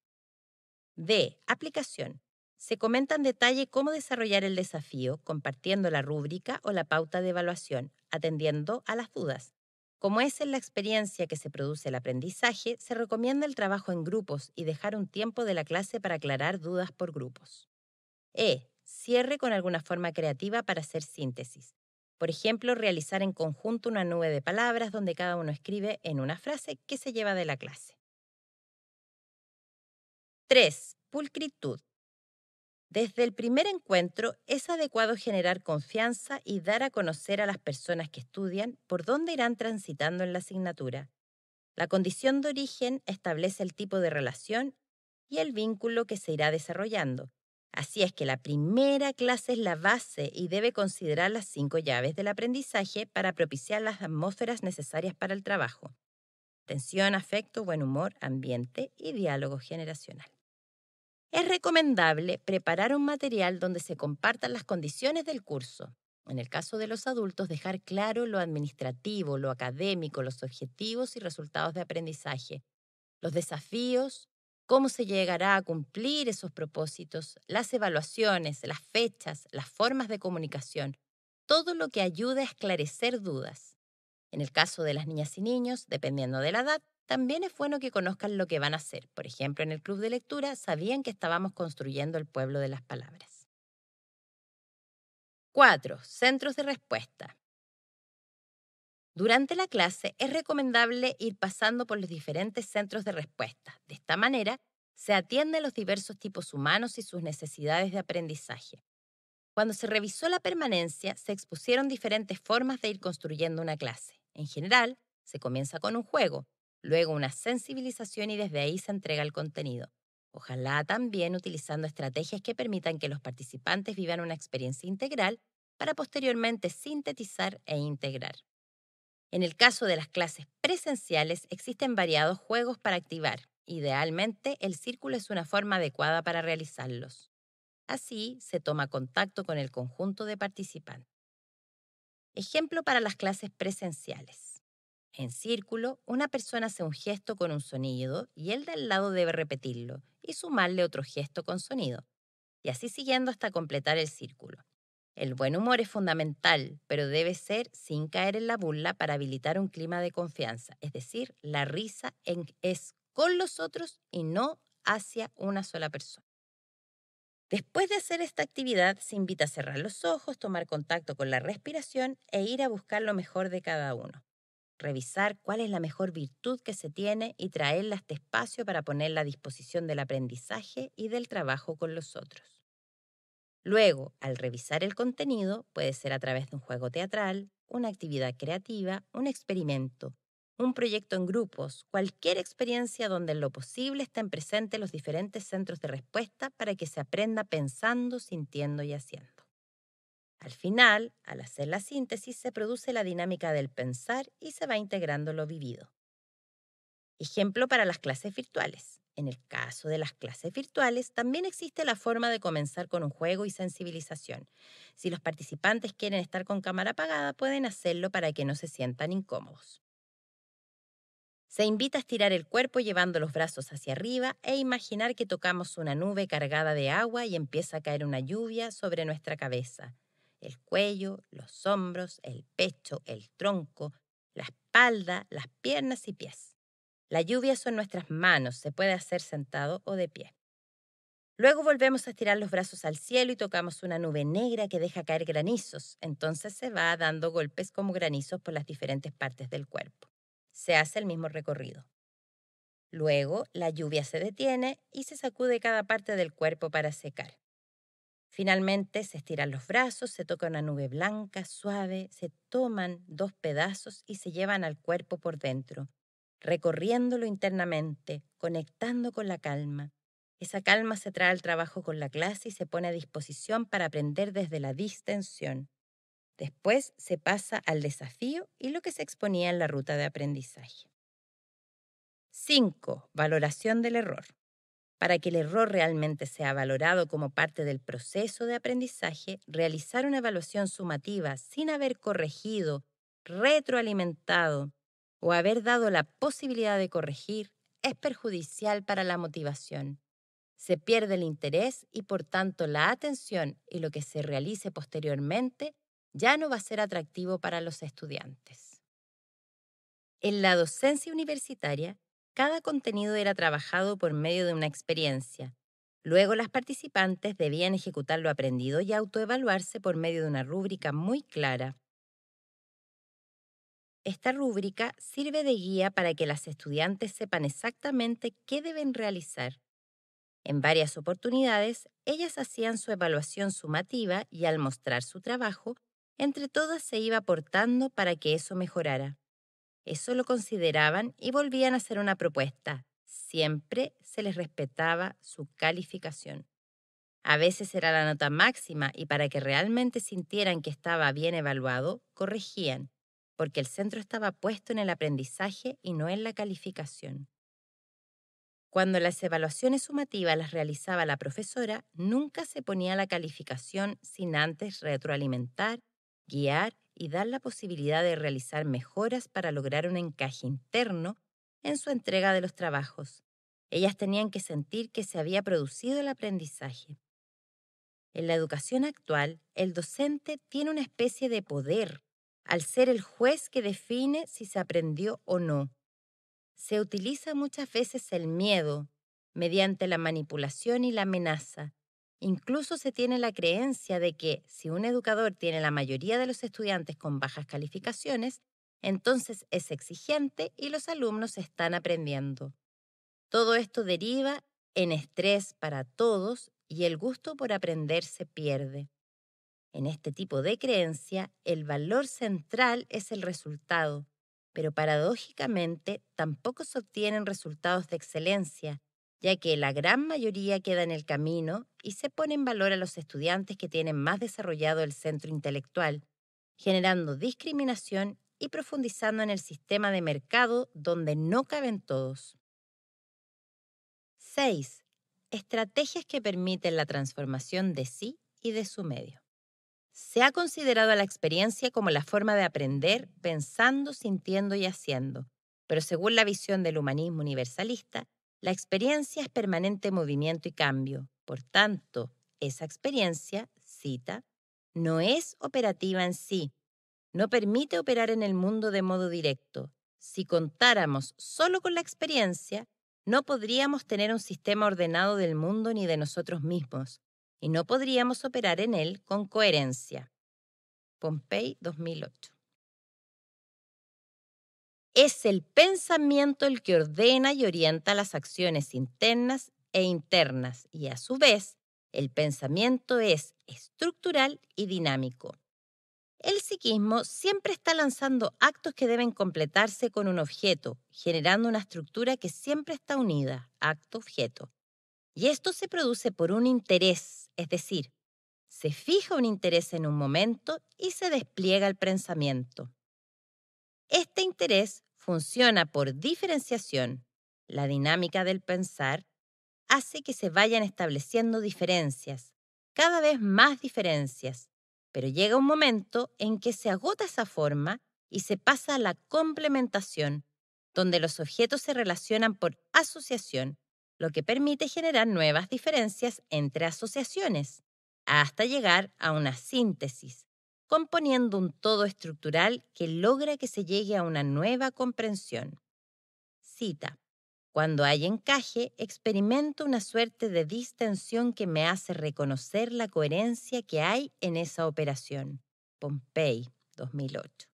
D. Aplicación. Se comenta en detalle cómo desarrollar el desafío, compartiendo la rúbrica o la pauta de evaluación, atendiendo a las dudas. Como es en la experiencia que se produce el aprendizaje, se recomienda el trabajo en grupos y dejar un tiempo de la clase para aclarar dudas por grupos. E. Cierre con alguna forma creativa para hacer síntesis. Por ejemplo, realizar en conjunto una nube de palabras donde cada uno escribe en una frase que se lleva de la clase. 3. Pulcritud. Desde el primer encuentro es adecuado generar confianza y dar a conocer a las personas que estudian por dónde irán transitando en la asignatura. La condición de origen establece el tipo de relación y el vínculo que se irá desarrollando. Así es que la primera clase es la base y debe considerar las 5 llaves del aprendizaje para propiciar las atmósferas necesarias para el trabajo. Atención, afecto, buen humor, ambiente y diálogo generacional. Es recomendable preparar un material donde se compartan las condiciones del curso. En el caso de los adultos, dejar claro lo administrativo, lo académico, los objetivos y resultados de aprendizaje, los desafíos, cómo se llegará a cumplir esos propósitos, las evaluaciones, las fechas, las formas de comunicación, todo lo que ayude a esclarecer dudas. En el caso de las niñas y niños, dependiendo de la edad, también es bueno que conozcan lo que van a hacer. Por ejemplo, en el club de lectura sabían que estábamos construyendo el pueblo de las palabras. 4. Centros de respuesta. Durante la clase es recomendable ir pasando por los diferentes centros de respuesta. De esta manera, se atienden los diversos tipos humanos y sus necesidades de aprendizaje. Cuando se revisó la permanencia, se expusieron diferentes formas de ir construyendo una clase. En general, se comienza con un juego, luego una sensibilización y desde ahí se entrega el contenido. Ojalá también utilizando estrategias que permitan que los participantes vivan una experiencia integral para posteriormente sintetizar e integrar. En el caso de las clases presenciales, existen variados juegos para activar. Idealmente, el círculo es una forma adecuada para realizarlos. Así, se toma contacto con el conjunto de participantes. Ejemplo para las clases presenciales. En círculo, una persona hace un gesto con un sonido y el de al lado debe repetirlo y sumarle otro gesto con sonido, y así siguiendo hasta completar el círculo. El buen humor es fundamental, pero debe ser sin caer en la burla para habilitar un clima de confianza, es decir, la risa es con los otros y no hacia una sola persona. Después de hacer esta actividad, se invita a cerrar los ojos, tomar contacto con la respiración e ir a buscar lo mejor de cada uno. Revisar cuál es la mejor virtud que se tiene y traerla a este espacio para ponerla a disposición del aprendizaje y del trabajo con los otros. Luego, al revisar el contenido, puede ser a través de un juego teatral, una actividad creativa, un experimento, un proyecto en grupos, cualquier experiencia donde en lo posible estén presentes los diferentes centros de respuesta para que se aprenda pensando, sintiendo y haciendo. Al final, al hacer la síntesis, se produce la dinámica del pensar y se va integrando lo vivido. Ejemplo para las clases virtuales. En el caso de las clases virtuales, también existe la forma de comenzar con un juego y sensibilización. Si los participantes quieren estar con cámara apagada, pueden hacerlo para que no se sientan incómodos. Se invita a estirar el cuerpo llevando los brazos hacia arriba e imaginar que tocamos una nube cargada de agua y empieza a caer una lluvia sobre nuestra cabeza. el cuello, los hombros, el pecho, el tronco, la espalda, las piernas y pies. La lluvia son nuestras manos, se puede hacer sentado o de pie. Luego volvemos a estirar los brazos al cielo y tocamos una nube negra que deja caer granizos. Entonces se va dando golpes como granizos por las diferentes partes del cuerpo. Se hace el mismo recorrido. Luego la lluvia se detiene y se sacude cada parte del cuerpo para secar. Finalmente se estiran los brazos, se toca una nube blanca, suave, se toman 2 pedazos y se llevan al cuerpo por dentro, recorriéndolo internamente, conectando con la calma. Esa calma se trae al trabajo con la clase y se pone a disposición para aprender desde la distensión. Después se pasa al desafío y lo que se exponía en la ruta de aprendizaje. 5. Valoración del error. Para que el error realmente sea valorado como parte del proceso de aprendizaje, realizar una evaluación sumativa sin haber corregido, retroalimentado o haber dado la posibilidad de corregir es perjudicial para la motivación. Se pierde el interés y por tanto la atención y lo que se realice posteriormente ya no va a ser atractivo para los estudiantes. En la docencia universitaria, cada contenido era trabajado por medio de una experiencia. Luego las participantes debían ejecutar lo aprendido y autoevaluarse por medio de una rúbrica muy clara. Esta rúbrica sirve de guía para que las estudiantes sepan exactamente qué deben realizar. En varias oportunidades, ellas hacían su evaluación sumativa y al mostrar su trabajo, entre todas se iba aportando para que eso mejorara. Eso lo consideraban y volvían a hacer una propuesta. Siempre se les respetaba su calificación. A veces era la nota máxima y para que realmente sintieran que estaba bien evaluado, corregían, porque el centro estaba puesto en el aprendizaje y no en la calificación. Cuando las evaluaciones sumativas las realizaba la profesora, nunca se ponía la calificación sin antes retroalimentar, guiar y dar la posibilidad de realizar mejoras para lograr un encaje interno en su entrega de los trabajos. Ellas tenían que sentir que se había producido el aprendizaje. En la educación actual, el docente tiene una especie de poder, al ser el juez que define si se aprendió o no. Se utiliza muchas veces el miedo, mediante la manipulación y la amenaza. Incluso se tiene la creencia de que si un educador tiene la mayoría de los estudiantes con bajas calificaciones, entonces es exigente y los alumnos están aprendiendo. Todo esto deriva en estrés para todos y el gusto por aprender se pierde. En este tipo de creencia, el valor central es el resultado, pero paradójicamente tampoco se obtienen resultados de excelencia, ya que la gran mayoría queda en el camino y se pone en valor a los estudiantes que tienen más desarrollado el centro intelectual, generando discriminación y profundizando en el sistema de mercado donde no caben todos. 6. Estrategias que permiten la transformación de sí y de su medio. Se ha considerado a la experiencia como la forma de aprender pensando, sintiendo y haciendo, pero según la visión del humanismo universalista, la experiencia es permanente movimiento y cambio. Por tanto, esa experiencia, cita, no es operativa en sí, no permite operar en el mundo de modo directo. Si contáramos solo con la experiencia, no podríamos tener un sistema ordenado del mundo ni de nosotros mismos, y no podríamos operar en él con coherencia. Pompey 2008. Es el pensamiento el que ordena y orienta las acciones internas e internas, y a su vez, el pensamiento es estructural y dinámico. El psiquismo siempre está lanzando actos que deben completarse con un objeto, generando una estructura que siempre está unida, acto-objeto. Y esto se produce por un interés, es decir, se fija un interés en un momento y se despliega el pensamiento. Este interés funciona por diferenciación. La dinámica del pensar hace que se vayan estableciendo diferencias, cada vez más diferencias, pero llega un momento en que se agota esa forma y se pasa a la complementación, donde los objetos se relacionan por asociación, lo que permite generar nuevas diferencias entre asociaciones, hasta llegar a una síntesis, componiendo un todo estructural que logra que se llegue a una nueva comprensión. Cita: cuando hay encaje, experimento una suerte de distensión que me hace reconocer la coherencia que hay en esa operación. Pompey, 2008.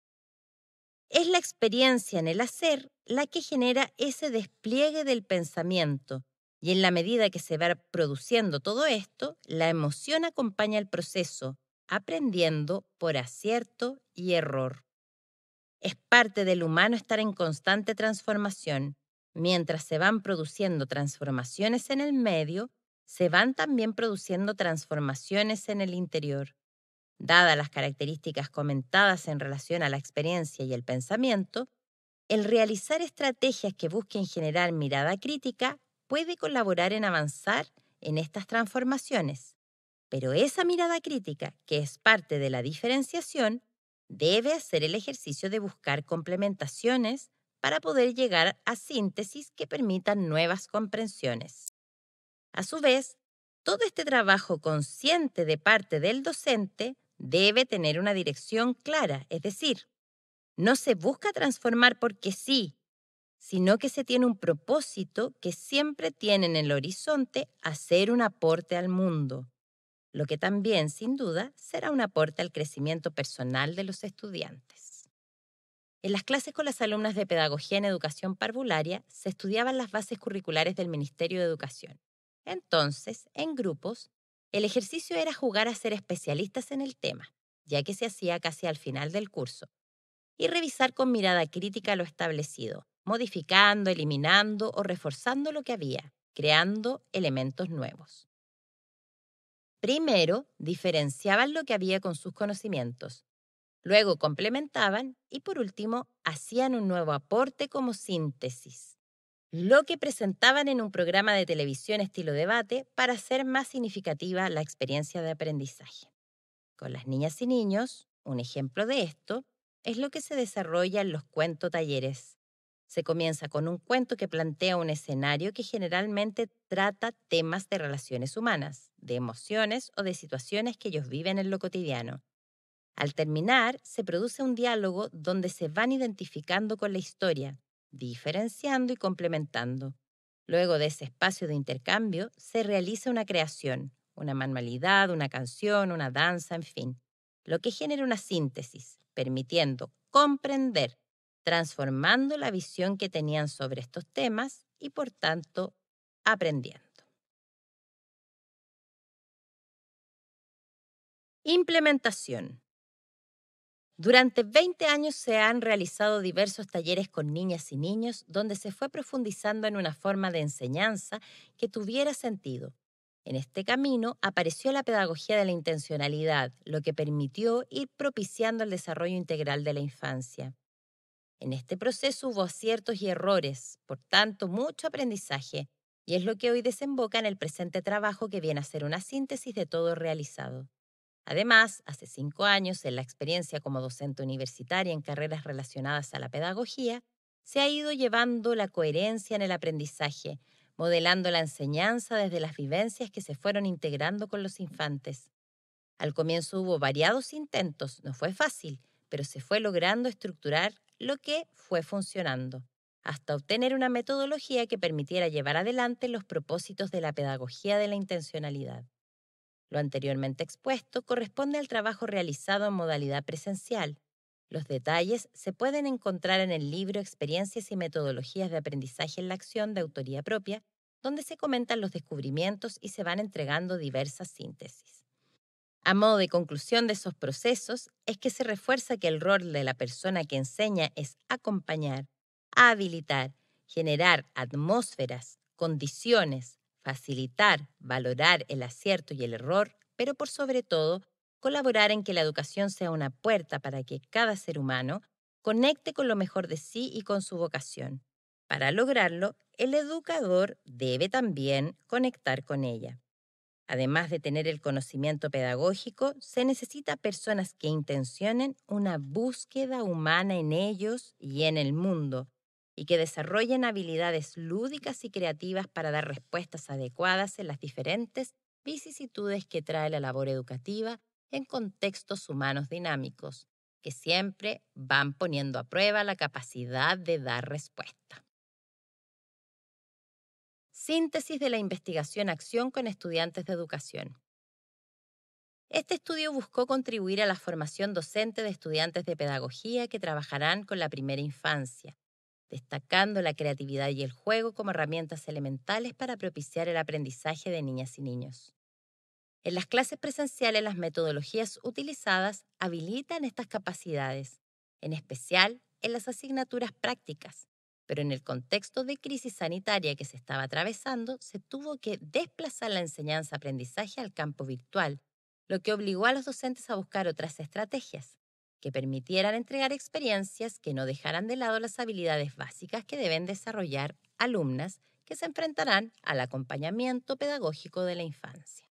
Es la experiencia en el hacer la que genera ese despliegue del pensamiento, y en la medida que se va produciendo todo esto, la emoción acompaña el proceso, aprendiendo por acierto y error. Es parte del humano estar en constante transformación. Mientras se van produciendo transformaciones en el medio, se van también produciendo transformaciones en el interior. Dadas las características comentadas en relación a la experiencia y el pensamiento, el realizar estrategias que busquen generar mirada crítica puede colaborar en avanzar en estas transformaciones. Pero esa mirada crítica, que es parte de la diferenciación, debe hacer el ejercicio de buscar complementaciones para poder llegar a síntesis que permitan nuevas comprensiones. A su vez, todo este trabajo consciente de parte del docente debe tener una dirección clara, es decir, no se busca transformar porque sí, sino que se tiene un propósito que siempre tiene en el horizonte hacer un aporte al mundo, lo que también, sin duda, será un aporte al crecimiento personal de los estudiantes. En las clases con las alumnas de Pedagogía en Educación Parvularia se estudiaban las bases curriculares del Ministerio de Educación. Entonces, en grupos, el ejercicio era jugar a ser especialistas en el tema, ya que se hacía casi al final del curso, y revisar con mirada crítica lo establecido, modificando, eliminando o reforzando lo que había, creando elementos nuevos. Primero, diferenciaban lo que había con sus conocimientos. Luego complementaban y por último hacían un nuevo aporte como síntesis, lo que presentaban en un programa de televisión estilo debate para hacer más significativa la experiencia de aprendizaje. Con las niñas y niños, un ejemplo de esto es lo que se desarrolla en los cuentotalleres. Se comienza con un cuento que plantea un escenario que generalmente trata temas de relaciones humanas, de emociones o de situaciones que ellos viven en lo cotidiano. Al terminar, se produce un diálogo donde se van identificando con la historia, diferenciando y complementando. Luego de ese espacio de intercambio, se realiza una creación, una manualidad, una canción, una danza, en fin, lo que genera una síntesis, permitiendo comprender, transformando la visión que tenían sobre estos temas y, por tanto, aprendiendo. Implementación. Durante 20 años se han realizado diversos talleres con niñas y niños donde se fue profundizando en una forma de enseñanza que tuviera sentido. En este camino apareció la pedagogía de la intencionalidad, lo que permitió ir propiciando el desarrollo integral de la infancia. En este proceso hubo aciertos y errores, por tanto mucho aprendizaje, y es lo que hoy desemboca en el presente trabajo que viene a ser una síntesis de todo realizado. Además, hace 5 años, en la experiencia como docente universitaria en carreras relacionadas a la pedagogía, se ha ido llevando la coherencia en el aprendizaje, modelando la enseñanza desde las vivencias que se fueron integrando con los infantes. Al comienzo hubo variados intentos, no fue fácil, pero se fue logrando estructurar lo que fue funcionando, hasta obtener una metodología que permitiera llevar adelante los propósitos de la pedagogía de la intencionalidad. Lo anteriormente expuesto corresponde al trabajo realizado en modalidad presencial. Los detalles se pueden encontrar en el libro Experiencias y metodologías de aprendizaje en la acción de autoría propia, donde se comentan los descubrimientos y se van entregando diversas síntesis. A modo de conclusión de esos procesos, es que se refuerza que el rol de la persona que enseña es acompañar, habilitar, generar atmósferas, condiciones, facilitar, valorar el acierto y el error, pero por sobre todo, colaborar en que la educación sea una puerta para que cada ser humano conecte con lo mejor de sí y con su vocación. Para lograrlo, el educador debe también conectar con ella. Además de tener el conocimiento pedagógico, se necesita personas que intencionen una búsqueda humana en ellos y en el mundo, y que desarrollen habilidades lúdicas y creativas para dar respuestas adecuadas en las diferentes vicisitudes que trae la labor educativa en contextos humanos dinámicos, que siempre van poniendo a prueba la capacidad de dar respuesta. Síntesis de la investigación-acción con estudiantes de educación. Este estudio buscó contribuir a la formación docente de estudiantes de pedagogía que trabajarán con la primera infancia, destacando la creatividad y el juego como herramientas elementales para propiciar el aprendizaje de niñas y niños. En las clases presenciales, las metodologías utilizadas habilitan estas capacidades, en especial en las asignaturas prácticas, pero en el contexto de crisis sanitaria que se estaba atravesando, se tuvo que desplazar la enseñanza-aprendizaje al campo virtual, lo que obligó a los docentes a buscar otras estrategias que permitieran entregar experiencias que no dejaran de lado las habilidades básicas que deben desarrollar alumnas que se enfrentarán al acompañamiento pedagógico de la infancia.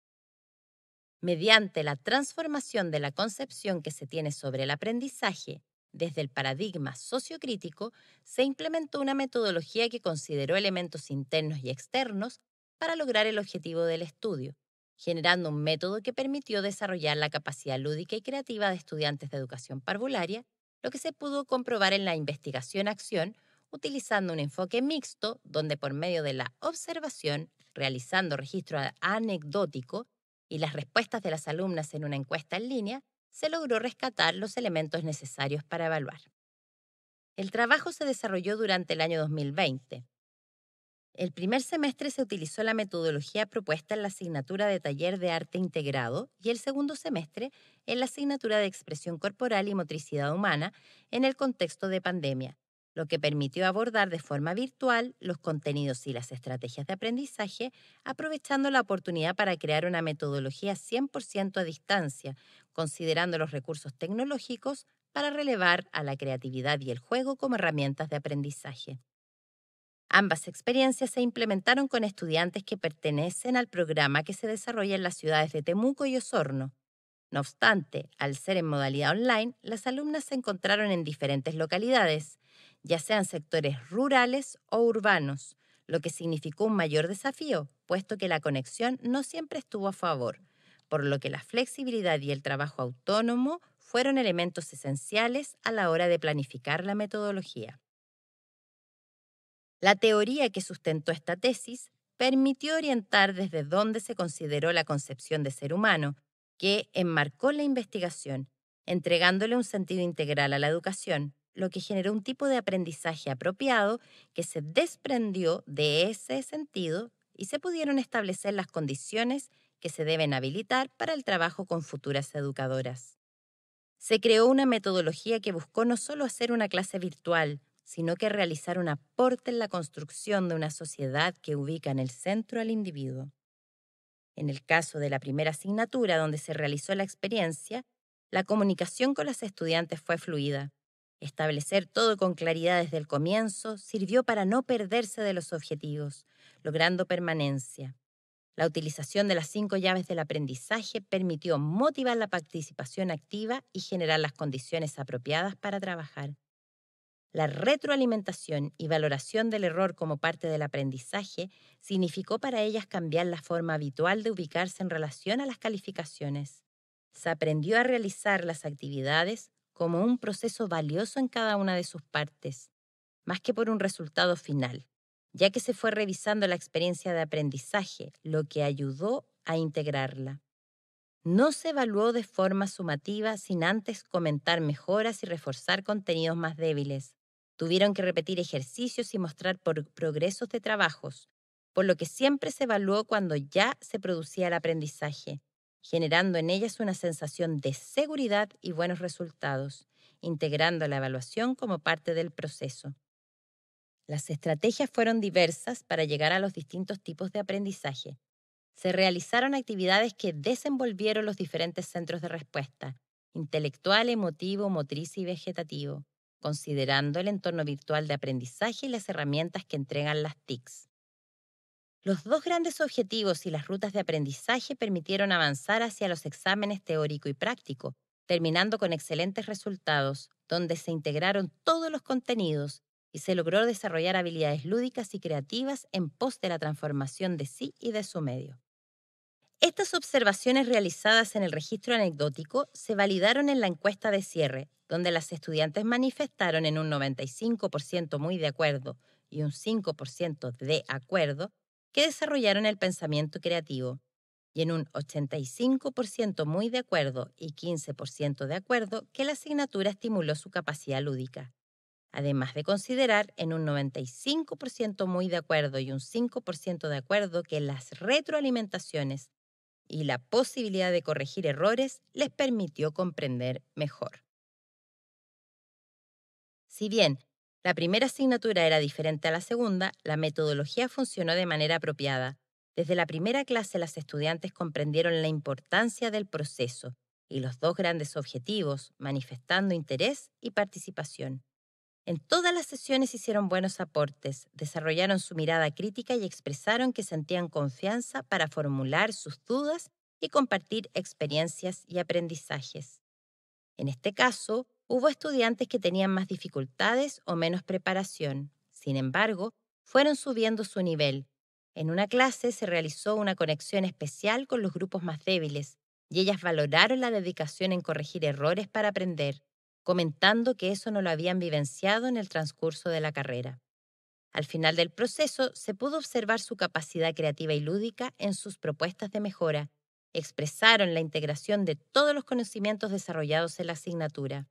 Mediante la transformación de la concepción que se tiene sobre el aprendizaje desde el paradigma sociocrítico, se implementó una metodología que consideró elementos internos y externos para lograr el objetivo del estudio, generando un método que permitió desarrollar la capacidad lúdica y creativa de estudiantes de educación parvularia, lo que se pudo comprobar en la investigación-acción utilizando un enfoque mixto donde por medio de la observación, realizando registro anecdótico, y las respuestas de las alumnas en una encuesta en línea, se logró rescatar los elementos necesarios para evaluar. El trabajo se desarrolló durante el año 2020. El primer semestre se utilizó la metodología propuesta en la asignatura de taller de arte integrado y el segundo semestre en la asignatura de expresión corporal y motricidad humana en el contexto de pandemia, lo que permitió abordar de forma virtual los contenidos y las estrategias de aprendizaje, aprovechando la oportunidad para crear una metodología 100% a distancia, considerando los recursos tecnológicos para relevar a la creatividad y el juego como herramientas de aprendizaje. Ambas experiencias se implementaron con estudiantes que pertenecen al programa que se desarrolla en las ciudades de Temuco y Osorno. No obstante, al ser en modalidad online, las alumnas se encontraron en diferentes localidades, ya sean sectores rurales o urbanos, lo que significó un mayor desafío, puesto que la conexión no siempre estuvo a favor, por lo que la flexibilidad y el trabajo autónomo fueron elementos esenciales a la hora de planificar la metodología. La teoría que sustentó esta tesis permitió orientar desde dónde se consideró la concepción de ser humano, que enmarcó la investigación, entregándole un sentido integral a la educación, lo que generó un tipo de aprendizaje apropiado que se desprendió de ese sentido y se pudieron establecer las condiciones que se deben habilitar para el trabajo con futuras educadoras. Se creó una metodología que buscó no solo hacer una clase virtual, sino que realizar un aporte en la construcción de una sociedad que ubica en el centro al individuo. En el caso de la primera asignatura donde se realizó la experiencia, la comunicación con las estudiantes fue fluida. Establecer todo con claridad desde el comienzo sirvió para no perderse de los objetivos, logrando permanencia. La utilización de las 5 llaves del aprendizaje permitió motivar la participación activa y generar las condiciones apropiadas para trabajar. La retroalimentación y valoración del error como parte del aprendizaje significó para ellas cambiar la forma habitual de ubicarse en relación a las calificaciones. Se aprendió a realizar las actividades como un proceso valioso en cada una de sus partes, más que por un resultado final, ya que se fue revisando la experiencia de aprendizaje, lo que ayudó a integrarla. No se evaluó de forma sumativa sin antes comentar mejoras y reforzar contenidos más débiles. Tuvieron que repetir ejercicios y mostrar progresos de trabajos, por lo que siempre se evaluó cuando ya se producía el aprendizaje, generando en ellas una sensación de seguridad y buenos resultados, integrando la evaluación como parte del proceso. Las estrategias fueron diversas para llegar a los distintos tipos de aprendizaje. Se realizaron actividades que desenvolvieron los diferentes centros de respuesta, intelectual, emotivo, motriz y vegetativo, considerando el entorno virtual de aprendizaje y las herramientas que entregan las TICs. Los dos grandes objetivos y las rutas de aprendizaje permitieron avanzar hacia los exámenes teórico y práctico, terminando con excelentes resultados, donde se integraron todos los contenidos y se logró desarrollar habilidades lúdicas y creativas en pos de la transformación de sí y de su medio. Estas observaciones realizadas en el registro anecdótico se validaron en la encuesta de cierre, donde las estudiantes manifestaron en un 95% muy de acuerdo y un 5% de acuerdo que desarrollaron el pensamiento creativo, y en un 85% muy de acuerdo y 15% de acuerdo que la asignatura estimuló su capacidad lúdica. Además de considerar en un 95% muy de acuerdo y un 5% de acuerdo que las retroalimentaciones y la posibilidad de corregir errores les permitió comprender mejor. Si bien la primera asignatura era diferente a la segunda, la metodología funcionó de manera apropiada. Desde la primera clase las estudiantes comprendieron la importancia del proceso y los dos grandes objetivos, manifestando interés y participación. En todas las sesiones hicieron buenos aportes, desarrollaron su mirada crítica y expresaron que sentían confianza para formular sus dudas y compartir experiencias y aprendizajes. En este caso, hubo estudiantes que tenían más dificultades o menos preparación. Sin embargo, fueron subiendo su nivel. En una clase se realizó una conexión especial con los grupos más débiles y ellas valoraron la dedicación en corregir errores para aprender, comentando que eso no lo habían vivenciado en el transcurso de la carrera. Al final del proceso, se pudo observar su capacidad creativa y lúdica en sus propuestas de mejora. Expresaron la integración de todos los conocimientos desarrollados en la asignatura.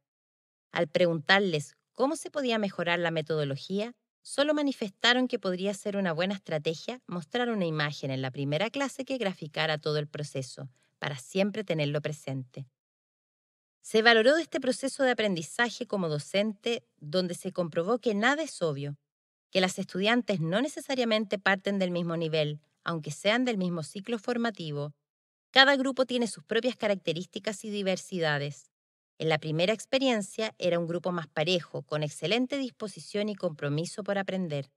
Al preguntarles cómo se podía mejorar la metodología, solo manifestaron que podría ser una buena estrategia mostrar una imagen en la primera clase que graficara todo el proceso, para siempre tenerlo presente. Se valoró este proceso de aprendizaje como docente, donde se comprobó que nada es obvio, que las estudiantes no necesariamente parten del mismo nivel, aunque sean del mismo ciclo formativo. Cada grupo tiene sus propias características y diversidades. En la primera experiencia era un grupo más parejo, con excelente disposición y compromiso por aprender.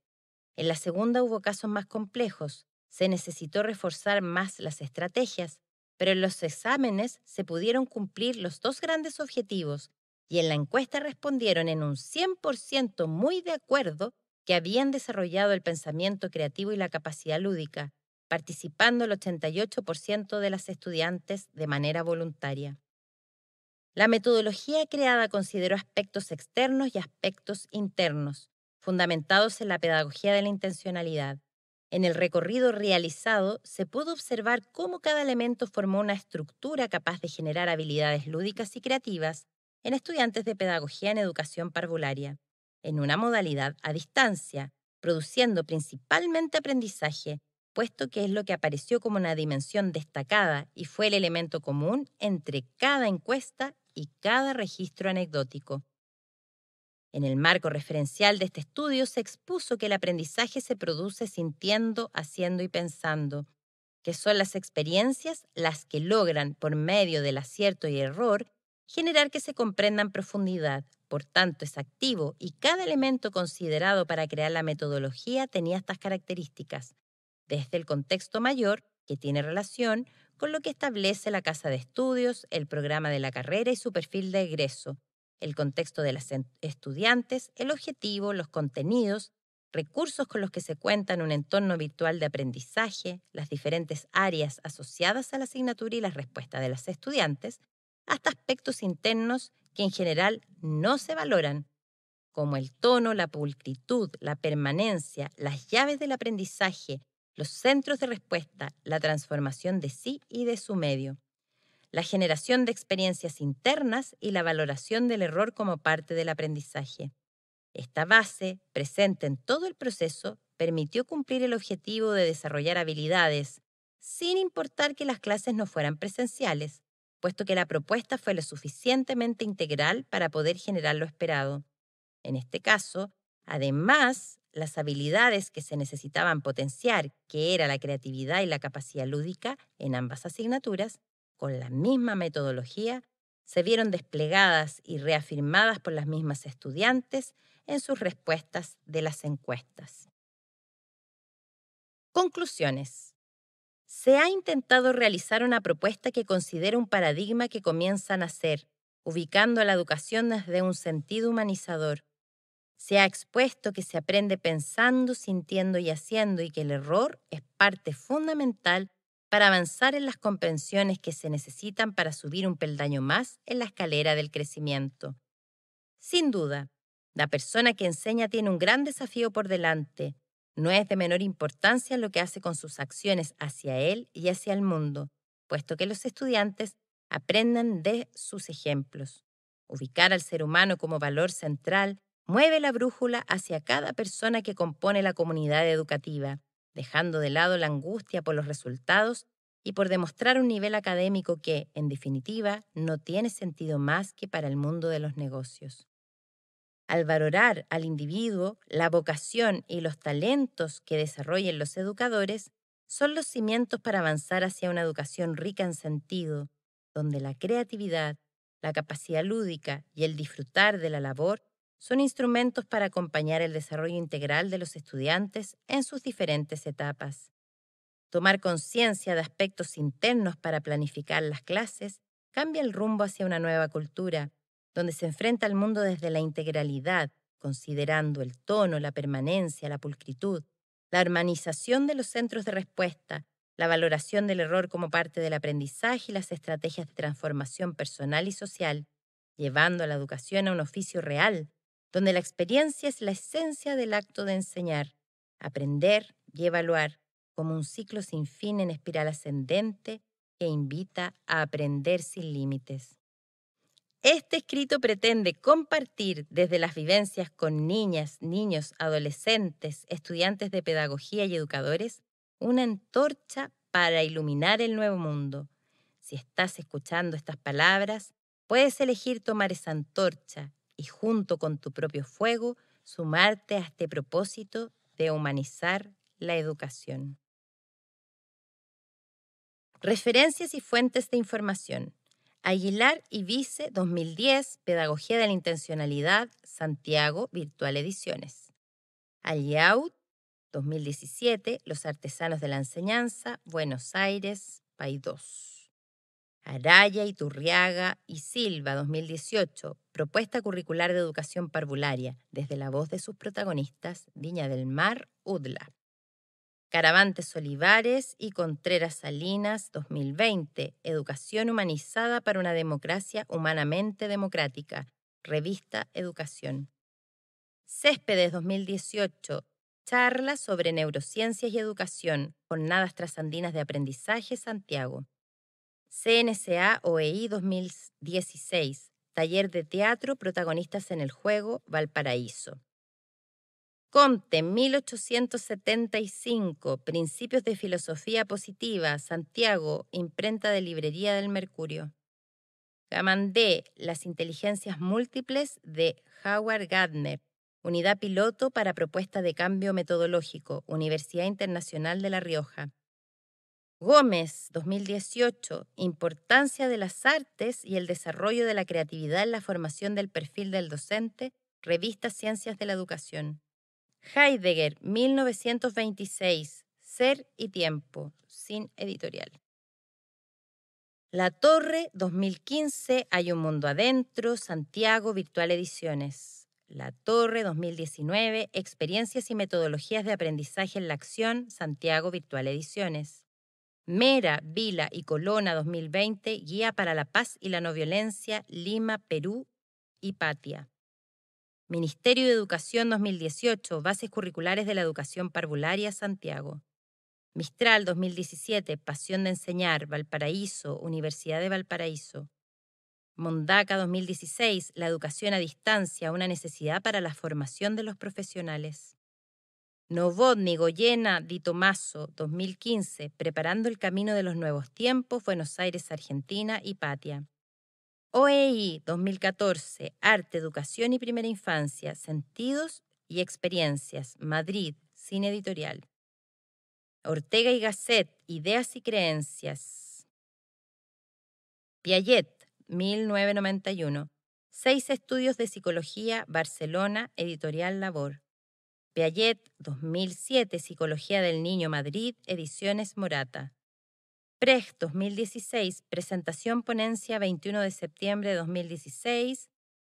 En la segunda hubo casos más complejos. Se necesitó reforzar más las estrategias, pero en los exámenes se pudieron cumplir los dos grandes objetivos y en la encuesta respondieron en un 100% muy de acuerdo que habían desarrollado el pensamiento creativo y la capacidad lúdica, participando el 88% de las estudiantes de manera voluntaria. La metodología creada consideró aspectos externos y aspectos internos, fundamentados en la pedagogía de la intencionalidad. En el recorrido realizado se pudo observar cómo cada elemento formó una estructura capaz de generar habilidades lúdicas y creativas en estudiantes de pedagogía en educación parvularia, en una modalidad a distancia, produciendo principalmente aprendizaje, puesto que es lo que apareció como una dimensión destacada y fue el elemento común entre cada encuesta y cada registro anecdótico. En el marco referencial de este estudio se expuso que el aprendizaje se produce sintiendo, haciendo y pensando, que son las experiencias las que logran, por medio del acierto y error, generar que se comprenda en profundidad. Por tanto, es activo y cada elemento considerado para crear la metodología tenía estas características, desde el contexto mayor, que tiene relación con lo que establece la casa de estudios, el programa de la carrera y su perfil de egreso, el contexto de las estudiantes, el objetivo, los contenidos, recursos con los que se cuenta en un entorno virtual de aprendizaje, las diferentes áreas asociadas a la asignatura y las respuestas de las estudiantes, hasta aspectos internos que en general no se valoran, como el tono, la pulcritud, la permanencia, las llaves del aprendizaje, los centros de respuesta, la transformación de sí y de su medio, la generación de experiencias internas y la valoración del error como parte del aprendizaje. Esta base, presente en todo el proceso, permitió cumplir el objetivo de desarrollar habilidades, sin importar que las clases no fueran presenciales, puesto que la propuesta fue lo suficientemente integral para poder generar lo esperado. En este caso, además, las habilidades que se necesitaban potenciar, que era la creatividad y la capacidad lúdica en ambas asignaturas, con la misma metodología, se vieron desplegadas y reafirmadas por las mismas estudiantes en sus respuestas de las encuestas. Conclusiones. Se ha intentado realizar una propuesta que considera un paradigma que comienza a nacer, ubicando a la educación desde un sentido humanizador. Se ha expuesto que se aprende pensando, sintiendo y haciendo y que el error es parte fundamental para avanzar en las comprensiones que se necesitan para subir un peldaño más en la escalera del crecimiento. Sin duda, la persona que enseña tiene un gran desafío por delante. No es de menor importancia lo que hace con sus acciones hacia él y hacia el mundo, puesto que los estudiantes aprendan de sus ejemplos. Ubicar al ser humano como valor central mueve la brújula hacia cada persona que compone la comunidad educativa, dejando de lado la angustia por los resultados y por demostrar un nivel académico que, en definitiva, no tiene sentido más que para el mundo de los negocios. Al valorar al individuo, la vocación y los talentos que desarrollen los educadores son los cimientos para avanzar hacia una educación rica en sentido, donde la creatividad, la capacidad lúdica y el disfrutar de la labor son instrumentos para acompañar el desarrollo integral de los estudiantes en sus diferentes etapas. Tomar conciencia de aspectos internos para planificar las clases cambia el rumbo hacia una nueva cultura, donde se enfrenta al mundo desde la integralidad, considerando el tono, la permanencia, la pulcritud, la humanización de los centros de respuesta, la valoración del error como parte del aprendizaje y las estrategias de transformación personal y social, llevando a la educación a un oficio real, donde la experiencia es la esencia del acto de enseñar, aprender y evaluar, como un ciclo sin fin en espiral ascendente que invita a aprender sin límites. Este escrito pretende compartir desde las vivencias con niñas, niños, adolescentes, estudiantes de pedagogía y educadores una antorcha para iluminar el nuevo mundo. Si estás escuchando estas palabras, puedes elegir tomar esa antorcha y junto con tu propio fuego sumarte a este propósito de humanizar la educación. Referencias y fuentes de información. Aguilar y Vice 2010, Pedagogía de la Intencionalidad, Santiago, Virtual Ediciones. Aliaut 2017, Los Artesanos de la Enseñanza, Buenos Aires, Paidós. Araya, Iturriaga y Silva 2018, Propuesta Curricular de Educación Parvularia, desde la voz de sus protagonistas, Viña del Mar, UDLA. Caravantes Olivares y Contreras Salinas 2020, Educación humanizada para una democracia humanamente democrática, Revista Educación. Céspedes 2018, Charla sobre neurociencias y educación, Jornadas Trasandinas de Aprendizaje, Santiago. CNCA OEI 2016, Taller de Teatro, Protagonistas en el Juego, Valparaíso. Comte, 1875, Principios de Filosofía Positiva, Santiago, Imprenta de Librería del Mercurio. Gamandé, Las Inteligencias Múltiples de Howard Gardner, Unidad Piloto para Propuesta de Cambio Metodológico, Universidad Internacional de La Rioja. Gómez, 2018, Importancia de las Artes y el Desarrollo de la Creatividad en la Formación del Perfil del Docente, Revista Ciencias de la Educación. Heidegger, 1926, Ser y Tiempo, sin editorial. La Torre, 2015, Hay un mundo adentro, Santiago, Virtual Ediciones. La Torre, 2019, Experiencias y metodologías de aprendizaje en la acción, Santiago, Virtual Ediciones. Mera, Vila y Colonna, 2020, Guía para la Paz y la No Violencia, Lima, Perú, Hipatia. Ministerio de Educación 2018, Bases Curriculares de la Educación Parvularia, Santiago. Mistral 2017, Pasión de Enseñar, Valparaíso, Universidad de Valparaíso. Mondaca 2016, La Educación a Distancia, una necesidad para la formación de los profesionales. Novotny, Goyena, Di Tommaso, 2015, Preparando el Camino de los Nuevos Tiempos, Buenos Aires, Argentina, Hipatia. OEI 2014, Arte, Educación y Primera Infancia, Sentidos y Experiencias, Madrid, sin editorial. Ortega y Gasset, Ideas y Creencias. Piaget, 1991, 6 estudios de psicología, Barcelona, editorial Labor. Piaget, 2007, Psicología del Niño, Madrid, ediciones Morata. Precht 2016, presentación ponencia 21 de septiembre de 2016,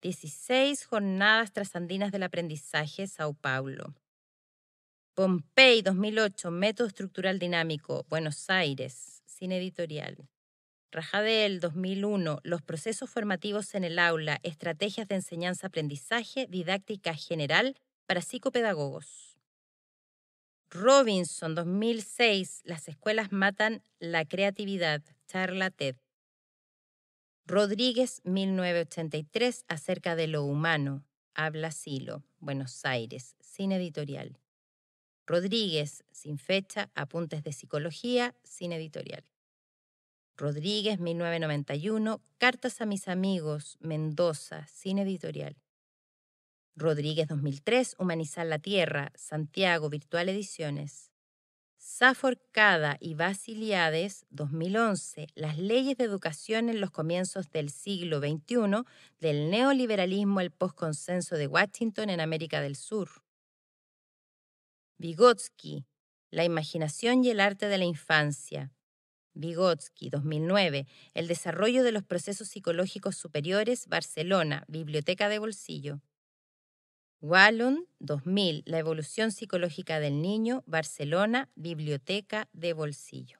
16 Jornadas Trasandinas del Aprendizaje, Sao Paulo. Pompey 2008, Método Estructural Dinámico, Buenos Aires, Cine Editorial. Rajadel, 2001, Los procesos formativos en el aula, estrategias de enseñanza-aprendizaje, didáctica general para psicopedagogos. Robinson, 2006, Las escuelas matan la creatividad, charla TED. Rodríguez, 1983, Acerca de lo humano, habla Silo, Buenos Aires, Cine Editorial. Rodríguez, sin fecha, Apuntes de psicología, Cine Editorial. Rodríguez, 1991, Cartas a mis amigos, Mendoza, Cine Editorial. Rodríguez, 2003, Humanizar la Tierra, Santiago, Virtual Ediciones. Safor Cada y Basiliades, 2011, Las leyes de educación en los comienzos del siglo XXI, del neoliberalismo al postconsenso de Washington en América del Sur. Vygotsky, La imaginación y el arte de la infancia. Vygotsky, 2009, El desarrollo de los procesos psicológicos superiores, Barcelona, Biblioteca de Bolsillo. Wallon, 2000, La evolución psicológica del niño, Barcelona, Biblioteca de Bolsillo.